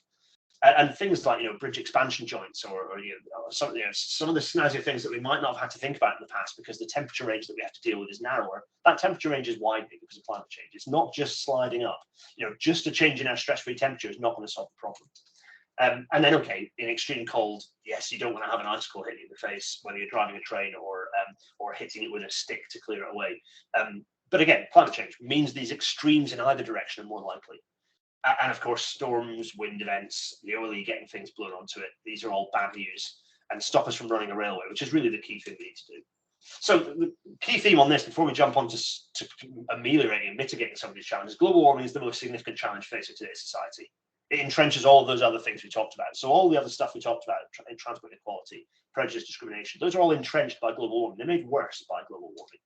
And things like bridge expansion joints or some of the snazzier things that we might not have had to think about in the past because the temperature range that we have to deal with is narrower. That temperature range is widening because of climate change. It's not just sliding up. Just a change in our stress-free temperature is not going to solve the problem. And then, okay, in extreme cold, yes, you don't want to have an icicle hitting you in the face when you're driving a train or hitting it with a stick to clear it away. But again, climate change means these extremes in either direction are more likely. And of course, storms, wind events, the OLE getting things blown onto it, these are all bad news and stop us from running a railway, which is really the key thing we need to do. So the key theme on this, before we jump on to ameliorating and mitigating some of these challenges, global warming is the most significant challenge facing today's society. It entrenches all of those other things we talked about. So all the other stuff we talked about, transport inequality, prejudice, discrimination, those are all entrenched by global warming. They're made worse by global warming.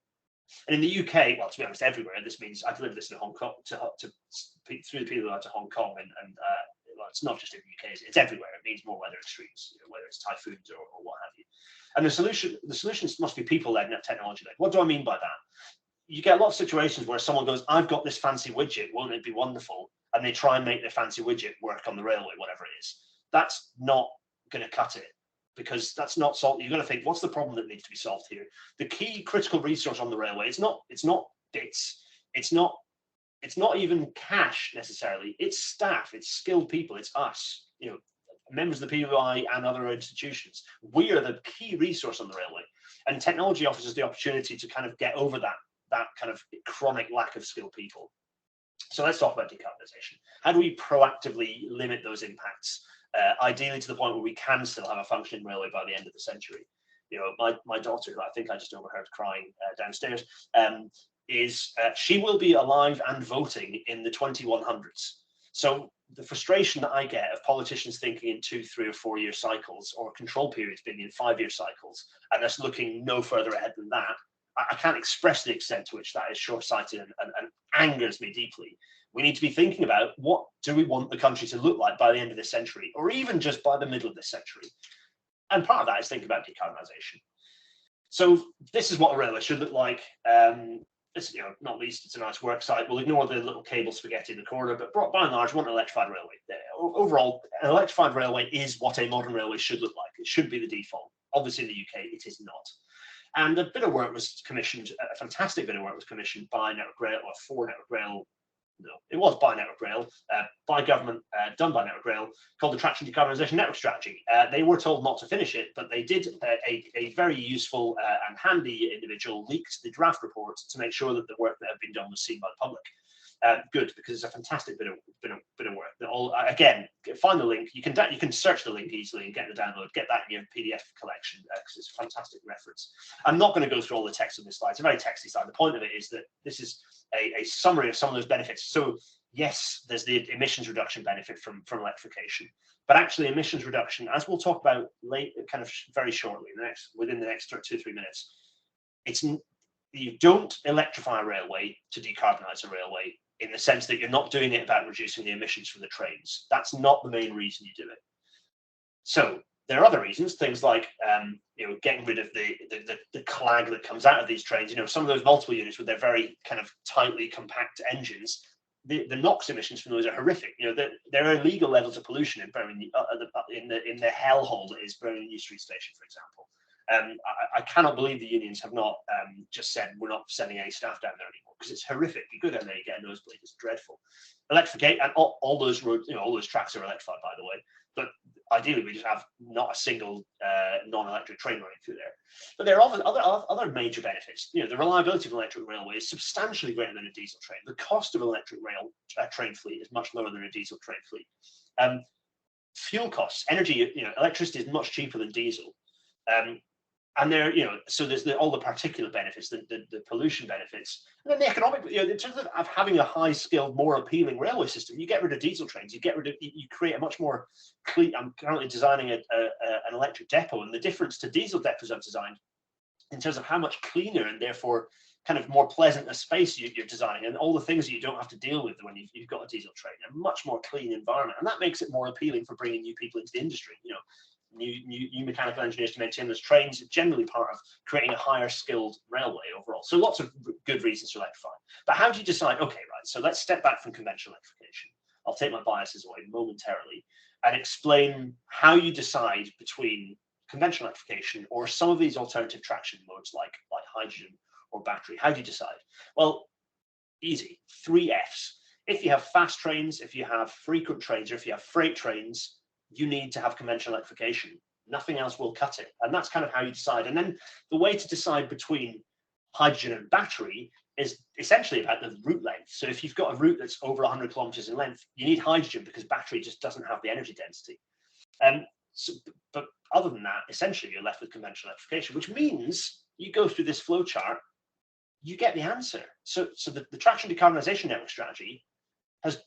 And in the UK, well, to be honest, everywhere, this means I delivered this in Hong Kong through the PWI to Hong Kong and it's not just in the UK, it's everywhere. It means more weather extremes, whether it's typhoons or what have you. And the solutions must be people-led, not technology-led. What do I mean by that? You get a lot of situations where someone goes, I've got this fancy widget, won't it be wonderful? And they try and make their fancy widget work on the railway, whatever it is. That's not going to cut it, because that's not solved. You've got to think, what's the problem that needs to be solved here? The key critical resource on the railway, it's not bits, it's not even cash necessarily, it's staff, it's skilled people, it's us, members of the PBI and other institutions. We are the key resource on the railway, and technology offers us the opportunity to kind of get over that kind of chronic lack of skilled people. So let's talk about decarbonisation. How do we proactively limit those impacts, ideally to the point where we can still have a functioning railway by the end of the century? My daughter, who I think I just overheard crying downstairs, she will be alive and voting in the 2100s. So the frustration that I get of politicians thinking in 2, 3 or 4 year cycles, or control periods being in 5-year cycles, and us looking no further ahead than that, I can't express the extent to which that is short-sighted and angers me deeply. We need to be thinking about, what do we want the country to look like by the end of this century, or even just by the middle of this century? And part of that is thinking about decarbonisation. So this is what a railway should look like. Not least, it's a nice work site. We'll ignore the little cable spaghetti in the corner, but by and large, we want an electrified railway. Overall, an electrified railway is what a modern railway should look like. It should be the default. Obviously, in the UK, it is not. And a bit of work was commissioned, a fantastic bit of work was commissioned by Network Rail, or for Network Rail. No, it was by Network Rail, by government, done by Network Rail, called the Traction Decarbonisation Network Strategy. They were told not to finish it, but they did. A very useful and handy individual leaked the draft report to make sure that the work that had been done was seen by the public. Good, because it's a fantastic bit of work. Again, find the link. You can search the link easily and get the download. Get that in your PDF collection, because it's a fantastic reference. I'm not going to go through all the text on this slide. It's a very texty slide. The point of it is that this is a summary of some of those benefits. So yes, there's the emissions reduction benefit from electrification, but actually emissions reduction, as we'll talk about very shortly, within the next 2 or 3 minutes, you don't electrify a railway to decarbonise a railway, in the sense that you're not doing it about reducing the emissions from the trains. That's not the main reason you do it. So there are other reasons, things like getting rid of the clag that comes out of these trains. Some of those multiple units with their very kind of tightly compact engines, the NOx emissions from those are horrific. There are illegal levels of pollution in the hellhole that is Birmingham New Street Station, for example. I cannot believe the unions have not just said, we're not sending any staff down there anymore, because it's horrific. You go down there, you get a nosebleed. It's dreadful. Electrificate, and all those roads, all those tracks are electrified, by the way. But ideally, we just have not a single non-electric train running through there. But there are other major benefits. The reliability of an electric railway is substantially greater than a diesel train. The cost of an electric train fleet is much lower than a diesel train fleet. Fuel costs, energy, electricity is much cheaper than diesel. And so there's all the particular benefits, the pollution benefits, and then the economic. In terms of having a high-skilled, more appealing railway system, you get rid of diesel trains. You create a much more clean. I'm currently designing an electric depot, and the difference to diesel depots I've designed, in terms of how much cleaner and therefore kind of more pleasant a space you're designing, and all the things that you don't have to deal with when you've got a diesel train, a much more clean environment, and that makes it more appealing for bringing new people into the industry. New mechanical engineers to maintain those trains, generally part of creating a higher skilled railway overall. So lots of good reasons to electrify. But how do you decide, okay, right, so let's step back from conventional electrification. I'll take my biases away momentarily and explain how you decide between conventional electrification or some of these alternative traction modes like hydrogen or battery. How do you decide? Well, easy, 3 Fs. If you have fast trains, if you have frequent trains, or if you have freight trains, you need to have conventional electrification. Nothing else will cut it. And that's kind of how you decide. And then the way to decide between hydrogen and battery is essentially about the route length. So if you've got a route that's over 100 kilometers in length, you need hydrogen because battery just doesn't have the energy density. But other than that, essentially you're left with conventional electrification, which means you go through this flow chart, you get the answer. So the Traction Decarbonisation Network Strategy has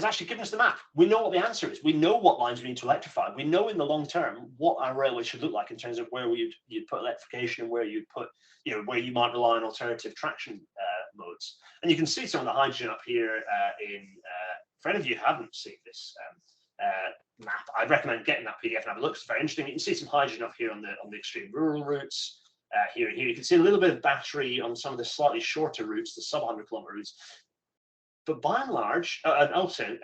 actually given us the map. We know what the answer is. We know what lines we need to electrify. We know in the long term what our railway should look like in terms of where you'd put electrification and where you'd put, where you might rely on alternative traction modes. And you can see some of the hydrogen up here for any of you who haven't seen this map, I'd recommend getting that PDF and have a look. It's very interesting. You can see some hydrogen up here on the extreme rural routes. Here and here, you can see a little bit of battery on some of the slightly shorter routes, the sub 100-kilometer routes. But by and large, and also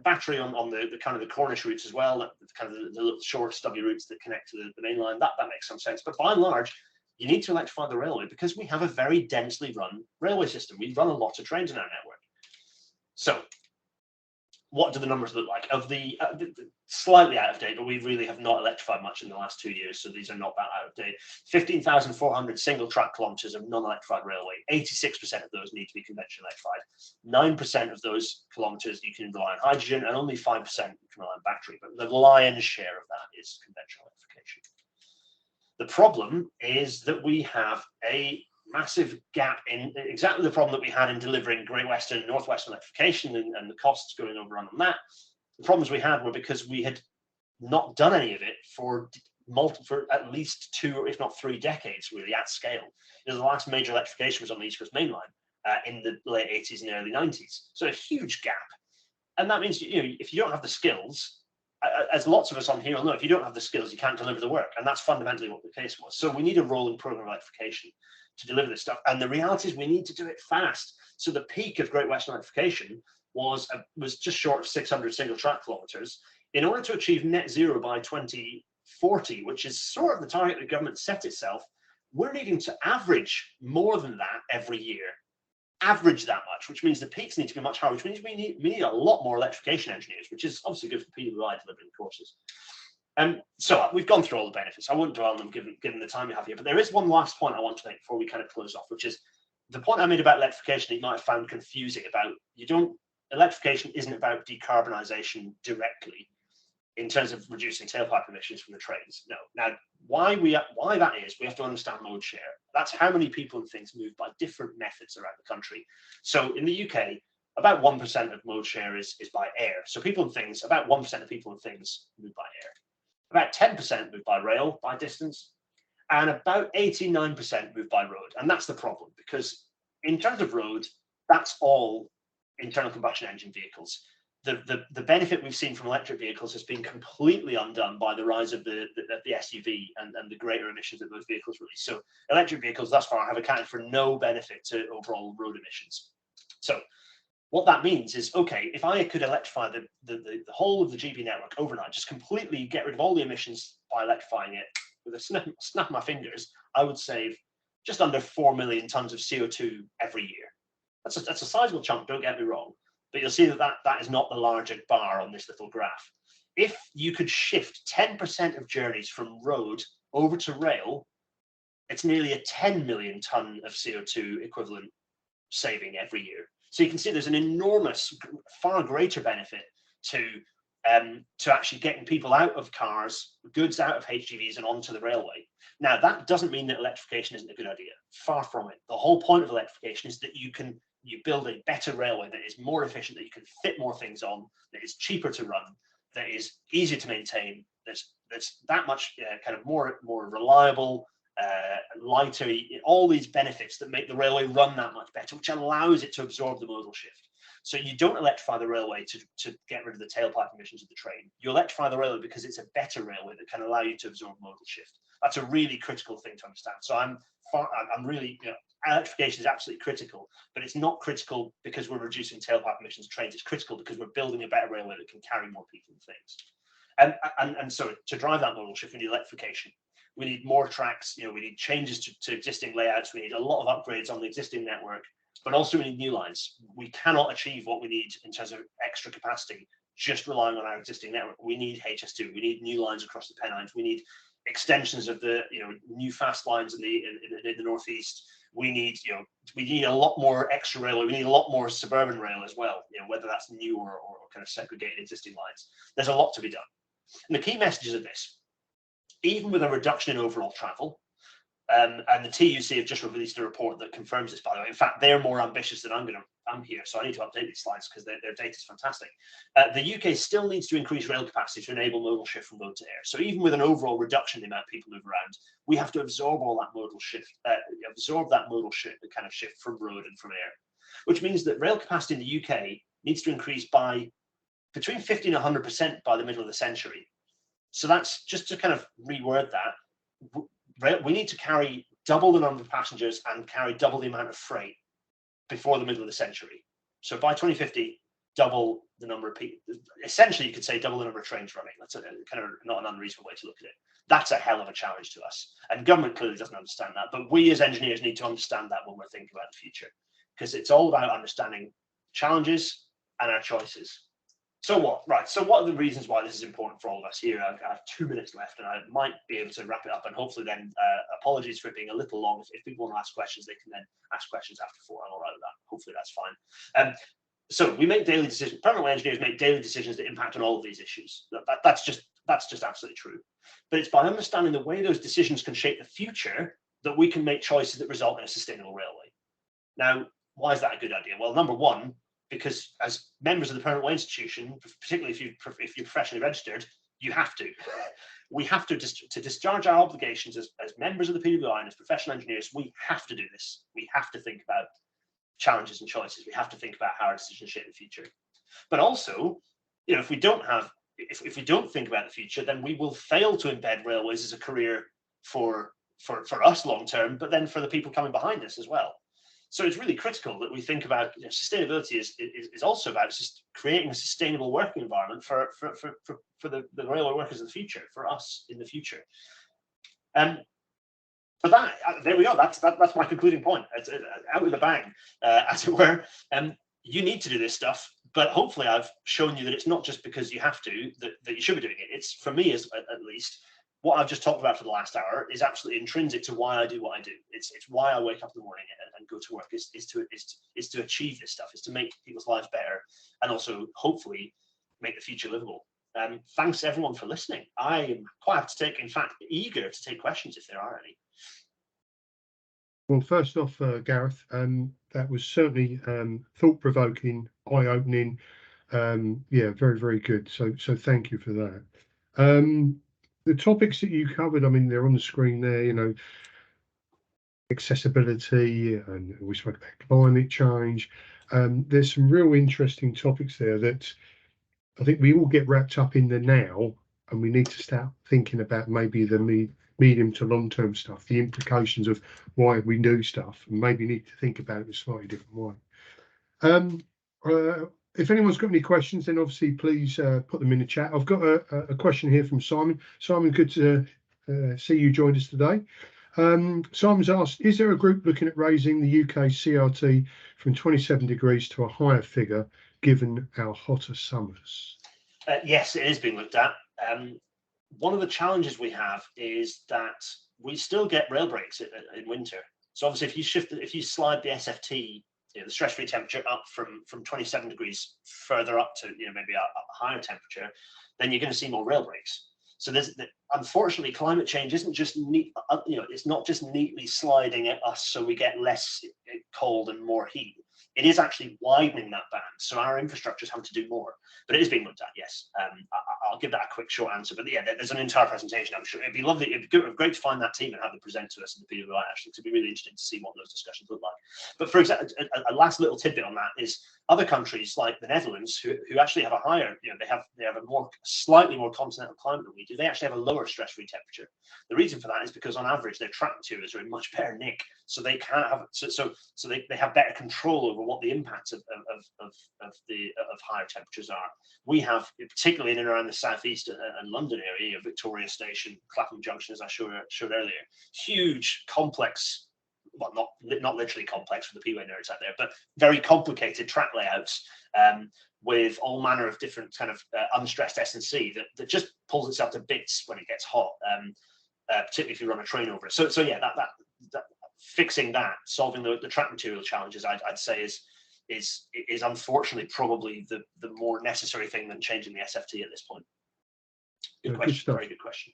battery on the kind of the Cornish routes as well, kind of the little short stubby routes that connect to the main line. That makes some sense. But by and large, you need to electrify the railway because we have a very densely run railway system. We run a lot of trains in our network. So what do the numbers look like? Of the slightly out of date, but we really have not electrified much in the last 2 years, so these are not that out of date. 15,400 single track kilometres of non-electrified railway. 86% of those need to be conventionally electrified. 9% of those kilometres you can rely on hydrogen, and only 5% you can rely on battery. But the lion's share of that is conventional electrification. The problem is that we have a massive gap in exactly the problem that we had in delivering Great Western and North Western electrification and the costs going overrun on that. The problems we had were because we had not done any of it for at least 2 if not 3 decades, really, at scale. The last major electrification was on the East Coast Main Line in the late 80s and early 90s. So a huge gap. And that means, if you don't have the skills, as lots of us on here will know, if you don't have the skills, you can't deliver the work. And that's fundamentally what the case was. So we need a rolling program of electrification to deliver this stuff. And the reality is we need to do it fast. So the peak of Great Western electrification was just short of 600 single track kilometres. In order to achieve net zero by 2040, which is sort of the target the government set itself, we're needing to average more than that every year. Average that much, which means the peaks need to be much higher, which means we need a lot more electrification engineers, which is obviously good for PWI delivering courses. So we've gone through all the benefits. I won't dwell on them given the time we have here, but there is one last point I want to make before we kind of close off, which is the point I made about electrification that you might have found confusing about. Electrification isn't about decarbonisation directly in terms of reducing tailpipe emissions from the trains. No. Now, why that is, we have to understand mode share. That's how many people and things move by different methods around the country. So in the UK, about 1% of mode share is by air. So people and things, about 1% of people and things move by air. About 10% move by rail, by distance, and about 89% move by road. And that's the problem, because in terms of road, that's all internal combustion engine vehicles. The benefit we've seen from electric vehicles has been completely undone by the rise of the SUV and the greater emissions that those vehicles release. So electric vehicles thus far have accounted for no benefit to overall road emissions. So what that means is, okay, if I could electrify the whole of the GB network overnight, just completely get rid of all the emissions by electrifying it with a snap of my fingers, I would save just under 4 million tons of CO2 every year. That's a sizable chunk, don't get me wrong, but you'll see that is not the larger bar on this little graph. If you could shift 10% of journeys from road over to rail, it's nearly a 10 million ton of CO2 equivalent saving every year. So you can see there's an enormous, far greater benefit to actually getting people out of cars, goods out of HGVs and onto the railway. Now, that doesn't mean that electrification isn't a good idea. Far from it. The whole point of electrification is that you build a better railway that is more efficient, that you can fit more things on, that is cheaper to run, that is easier to maintain, that's that much kind of more reliable, lighter, all these benefits that make the railway run that much better, which allows it to absorb the modal shift. So you don't electrify the railway to get rid of the tailpipe emissions of the train. You electrify the railway because it's a better railway that can allow you to absorb modal shift. That's a really critical thing to understand. So I'm really, electrification is absolutely critical, but it's not critical because we're reducing tailpipe emissions of trains. It's critical because we're building a better railway that can carry more people and things. And so to drive that modal shift, we need electrification. We need more tracks. We need changes to existing layouts. We need a lot of upgrades on the existing network, but also we need new lines. We cannot achieve what we need in terms of extra capacity just relying on our existing network. We need HS2. We need new lines across the Pennines. We need extensions of the new fast lines in the northeast. We need a lot more extra railway. We need a lot more suburban rail as well. Whether that's new or kind of segregated existing lines. There's a lot to be done. And the key messages of this, even with a reduction in overall travel, and the TUC have just released a report that confirms this, by the way. In fact, they're more ambitious than I'm here, so I need to update these slides because their data is fantastic. The UK still needs to increase rail capacity to enable modal shift from road to air. So even with an overall reduction in the amount of people move around, we have to absorb all that modal shift, kind of shift from road and from air, which means that rail capacity in the UK needs to increase by between 50 and 100% by the middle of the century. So that's just to kind of reword that. We need to carry double the number of passengers and carry double the amount of freight before the middle of the century. So by 2050, double the number of people. Essentially, you could say double the number of trains running. That's a kind of not an unreasonable way to look at it. That's a hell of a challenge to us. And government clearly doesn't understand that. But we as engineers need to understand that when we're thinking about the future, because it's all about understanding challenges and our choices. So what? Right. So what are the reasons why this is important for all of us here? I have 2 minutes left, and I might be able to wrap it up. And hopefully, then apologies for it being a little long. If people want to ask questions, they can then ask questions after 4. I'm all right with that. Hopefully, that's fine. So we make daily decisions. Permanent engineers make daily decisions that impact on all of these issues. That's just absolutely true. But it's by understanding the way those decisions can shape the future that we can make choices that result in a sustainable railway. Now, why is that a good idea? Well, number one, because as members of the Permanent Way Institution, particularly if you're professionally registered, you have to. We have to discharge our obligations as members of the PWI and as professional engineers. We have to do this. We have to think about challenges and choices. We have to think about how our decisions shape the future. But also, if we don't think about the future, then we will fail to embed railways as a career for us long term, but then for the people coming behind us as well. So it's really critical that we think about sustainability is also about just creating a sustainable working environment for the railway workers of the future, for us in the future. But there we go. That's my concluding point. It's out with a bang, as it were. You need to do this stuff, but hopefully I've shown you that it's not just because you have to that you should be doing it. It's, for me, at least, what I've just talked about for the last hour is absolutely intrinsic to why I do what I do. It's why I wake up in the morning and go to work. Is to achieve this stuff. Is to make people's lives better, and also hopefully make the future livable. Thanks everyone for listening. I am quite eager to take questions if there are any. Well, first off, Gareth, that was certainly thought-provoking, eye-opening. Yeah, very, very good. So thank you for that. The topics that you covered, I mean, they're on the screen there, accessibility, and we spoke about climate change. There's some real interesting topics there that I think we all get wrapped up in the now, and we need to start thinking about maybe the medium to long-term stuff, the implications of why we do stuff, and maybe need to think about it in a slightly different way. If anyone's got any questions, then obviously please put them in the chat. I've got a question here from Simon. Simon, good to see you joined us today. Simon's asked, is there a group looking at raising the UK CRT from 27 degrees to a higher figure given our hotter summers? Yes, it is being looked at. One of the challenges we have is that we still get rail breaks in winter. So obviously, if you slide the SFT, the stress-free temperature up from 27 degrees further up to maybe a higher temperature, then you're going to see more rail breaks. So unfortunately, climate change isn't just it's not just neatly sliding at us so we get less cold and more heat. It is actually widening that band. So our infrastructures have to do more. But it is being looked at, yes. I'll give that a quick short answer. But yeah, there's an entire presentation. I'm sure it'd be lovely. It'd be great to find that team and have them present to us in the PWI, actually. It'd be really interesting to see what those discussions look like. But for example, a last little tidbit on that is other countries like the Netherlands, who actually have a higher, they have a slightly more continental climate than we do. They actually have a lower stress-free temperature. The reason for that is because on average their track materials are in much better nick, so they can't have so they have better control over what the impacts of higher temperatures are. We have, particularly in and around the southeast and London area, Victoria Station, Clapham Junction, as I showed earlier, huge, complex. Well, not literally complex for the P-Way nerds out there, but very complicated track layouts with all manner of different kind of unstressed S&C that just pulls itself to bits when it gets hot, particularly if you run a train over it. So yeah, that fixing that, solving the track material challenges, I'd say is unfortunately probably the more necessary thing than changing the SFT at this point. Good question. Very good question.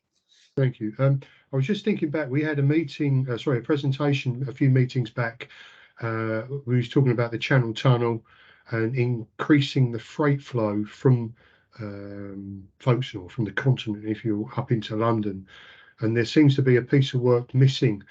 Thank you. I was just thinking back, we had a presentation a few meetings back. We was talking about the Channel Tunnel and increasing the freight flow from Folkestone, from the continent, if you're up into London. And there seems to be a piece of work missing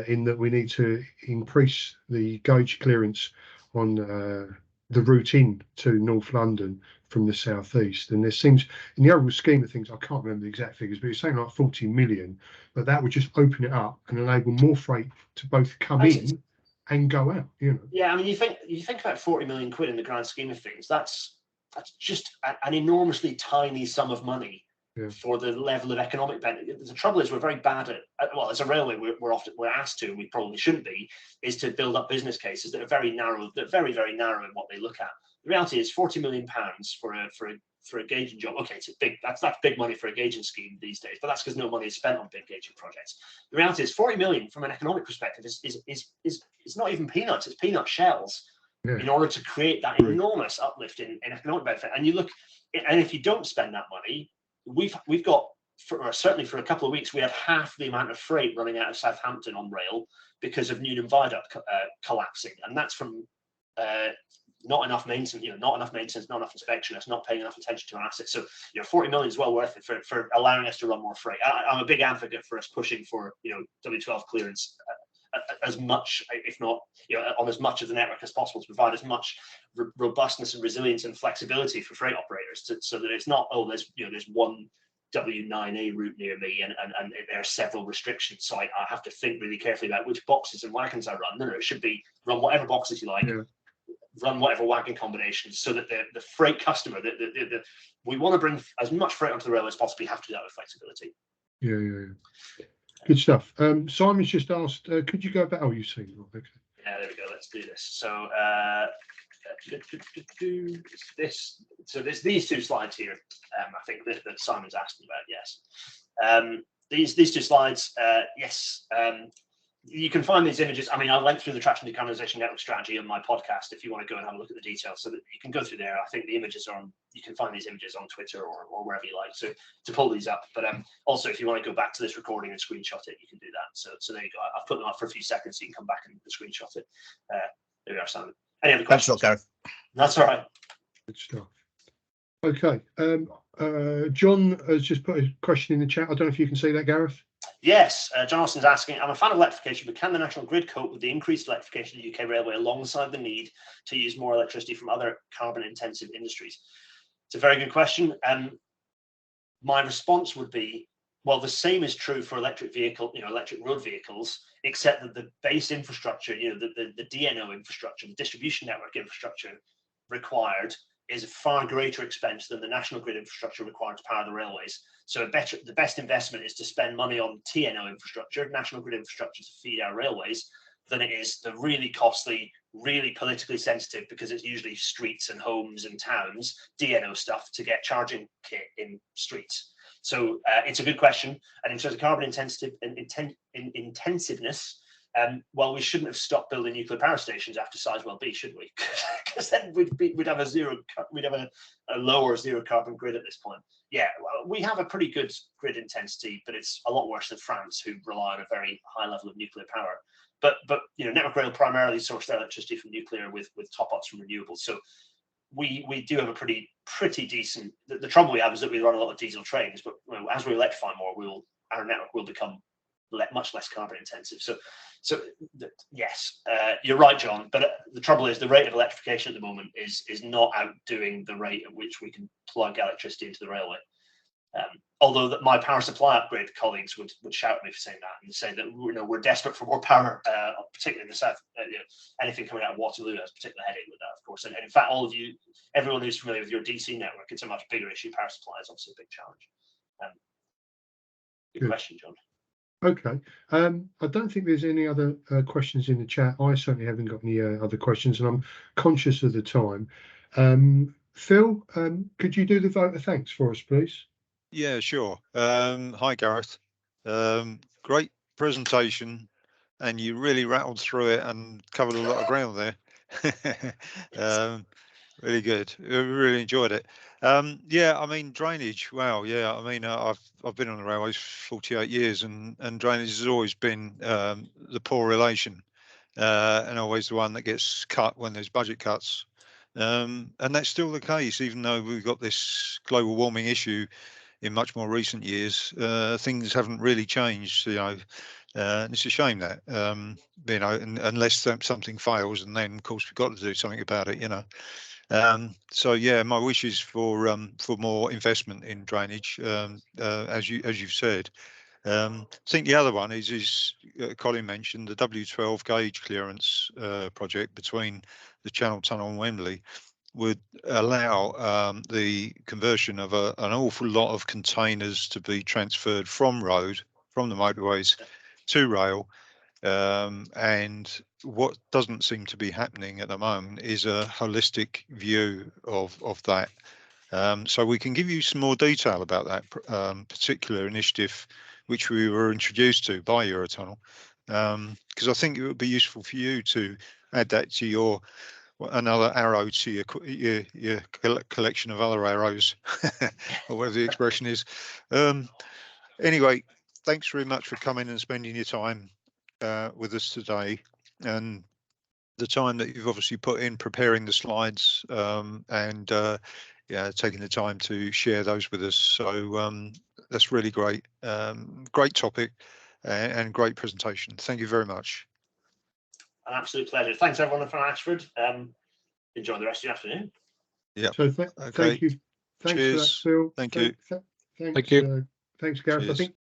in that we need to increase the gauge clearance on the route in to North London from the southeast. And there seems, in the overall scheme of things, I can't remember the exact figures, but it's saying like 40 million. But that would just open it up and enable more freight to both come in and go out. You know. Yeah, I mean, you think about 40 million quid in the grand scheme of things. That's just an enormously tiny sum of money. Yeah. For the level of economic benefit. The trouble is we're very bad at, well, as a railway, we're asked to, we probably shouldn't be, is to build up business cases that are very narrow, that very, very narrow in what they look at. The reality is 40 million pounds for a gauging job. Okay, it's that's big money for a gauging scheme these days, but that's because no money is spent on big gauging projects. The reality is 40 million from an economic perspective is not even peanuts, it's peanut shells. Yeah. In order to create that enormous uplift in economic benefit. And you look, and if you don't spend that money, we've got, certainly for a couple of weeks, we had half the amount of freight running out of Southampton on rail because of Newnham Viaduct collapsing, and that's from not enough maintenance, not enough inspection. It's not paying enough attention to an asset. So 40 million is well worth it for allowing us to run more freight. I'm a big advocate for us pushing for W12 clearance as much, if not on as much of the network as possible, to provide as much robustness and resilience and flexibility for freight operators, so that it's not, oh, there's one W9A route near me and there are several restrictions, so I have to think really carefully about which boxes and wagons I run. No, it should be run whatever boxes you like, run whatever wagon combinations, so that the freight customer, we want to bring as much freight onto the railway as possibly, have to do that with flexibility. Yeah. Good stuff. Simon's just asked, could you go back? Oh, you've seen it. Okay. Yeah, there we go. Let's do this. So there's these two slides here. I think that Simon's asking about. Yes. These two slides. Yes. You can find these images. I mean, I went through the Traction Decarbonisation Network strategy on my podcast. If you want to go and have a look at the details, so that you can go through there. I think the images are on. You can find these images on Twitter or wherever you like to pull these up. But also, if you want to go back to this recording and screenshot it, you can do that. So there you go. I've put them up for a few seconds, so you can come back and screenshot it. There we are, Simon. Any other questions? Thanks a lot, Gareth. That's all right. Good stuff. Okay. John has just put a question in the chat. I don't know if you can see that, Gareth. Yes, John Austin's asking, I'm a fan of electrification, but can the national grid cope with the increased electrification of the UK railway alongside the need to use more electricity from other carbon-intensive industries? It's a very good question. My response would be, well, the same is true for electric road vehicles, except that the base infrastructure, the DNO infrastructure, the distribution network infrastructure required is a far greater expense than the national grid infrastructure required to power the railways. So the best investment is to spend money on TNO infrastructure, national grid infrastructure, to feed our railways, than it is the really costly, really politically sensitive, because it's usually streets and homes and towns, DNO stuff to get charging kit in streets. So it's a good question. And in terms of carbon intensiveness, well, we shouldn't have stopped building nuclear power stations after Sizewell B, should we? Because then we'd have a lower zero carbon grid at this point. Yeah, we have a pretty good grid intensity, but it's a lot worse than France, who rely on a very high level of nuclear power. But Network Rail primarily source their electricity from nuclear with top-ups from renewables. So we do have a pretty decent. The trouble we have is that we run a lot of diesel trains, but as we electrify more, our network will become much less carbon intensive. So yes, you're right, John. But the trouble is the rate of electrification at the moment is not outdoing the rate at which we can plug electricity into the railway. Although my power supply upgrade colleagues would shout at me for saying that, and say that we're desperate for more power, particularly in the south. Anything coming out of Waterloo has a particular headache with that, of course. And in fact, everyone who's familiar with your DC network, it's a much bigger issue. Power supply is obviously a big challenge. Good question, John. Okay. I don't think there's any other questions in the chat. I certainly haven't got any other questions, and I'm conscious of the time. Phil, could you do the vote of thanks for us, please? Yeah, sure. Hi, Gareth. Great presentation, and you really rattled through it and covered a lot of ground there. Really good. Really enjoyed it. Yeah, I mean, drainage. Wow. Yeah, I mean, I've been on the railways for 48 years, and drainage has always been the poor relation, and always the one that gets cut when there's budget cuts. And that's still the case, even though we've got this global warming issue. in much more recent years, things haven't really changed. And it's a shame that unless something fails, and then of course we've got to do something about it. So yeah, my wish is for more investment in drainage, as you've said. I think the other one is Colin mentioned the W12 gauge clearance project between the Channel Tunnel and Wembley would allow the conversion of an awful lot of containers to be transferred from the motorways to rail. And what doesn't seem to be happening at the moment is a holistic view of that. So we can give you some more detail about that particular initiative, which we were introduced to by Eurotunnel, because I think it would be useful for you to add that to another arrow to your collection of other arrows, or whatever the expression is. Anyway, thanks very much for coming and spending your time with us today, and the time that you've obviously put in preparing the slides, and taking the time to share those with us. So that's really great. Great topic and great presentation. Thank you very much. An absolute pleasure. Thanks everyone from Ashford. Enjoy the rest of your afternoon. Yeah. So thank you. Thanks Cheers. for that, Phil. Thank you. Thanks, Gareth. Cheers. I think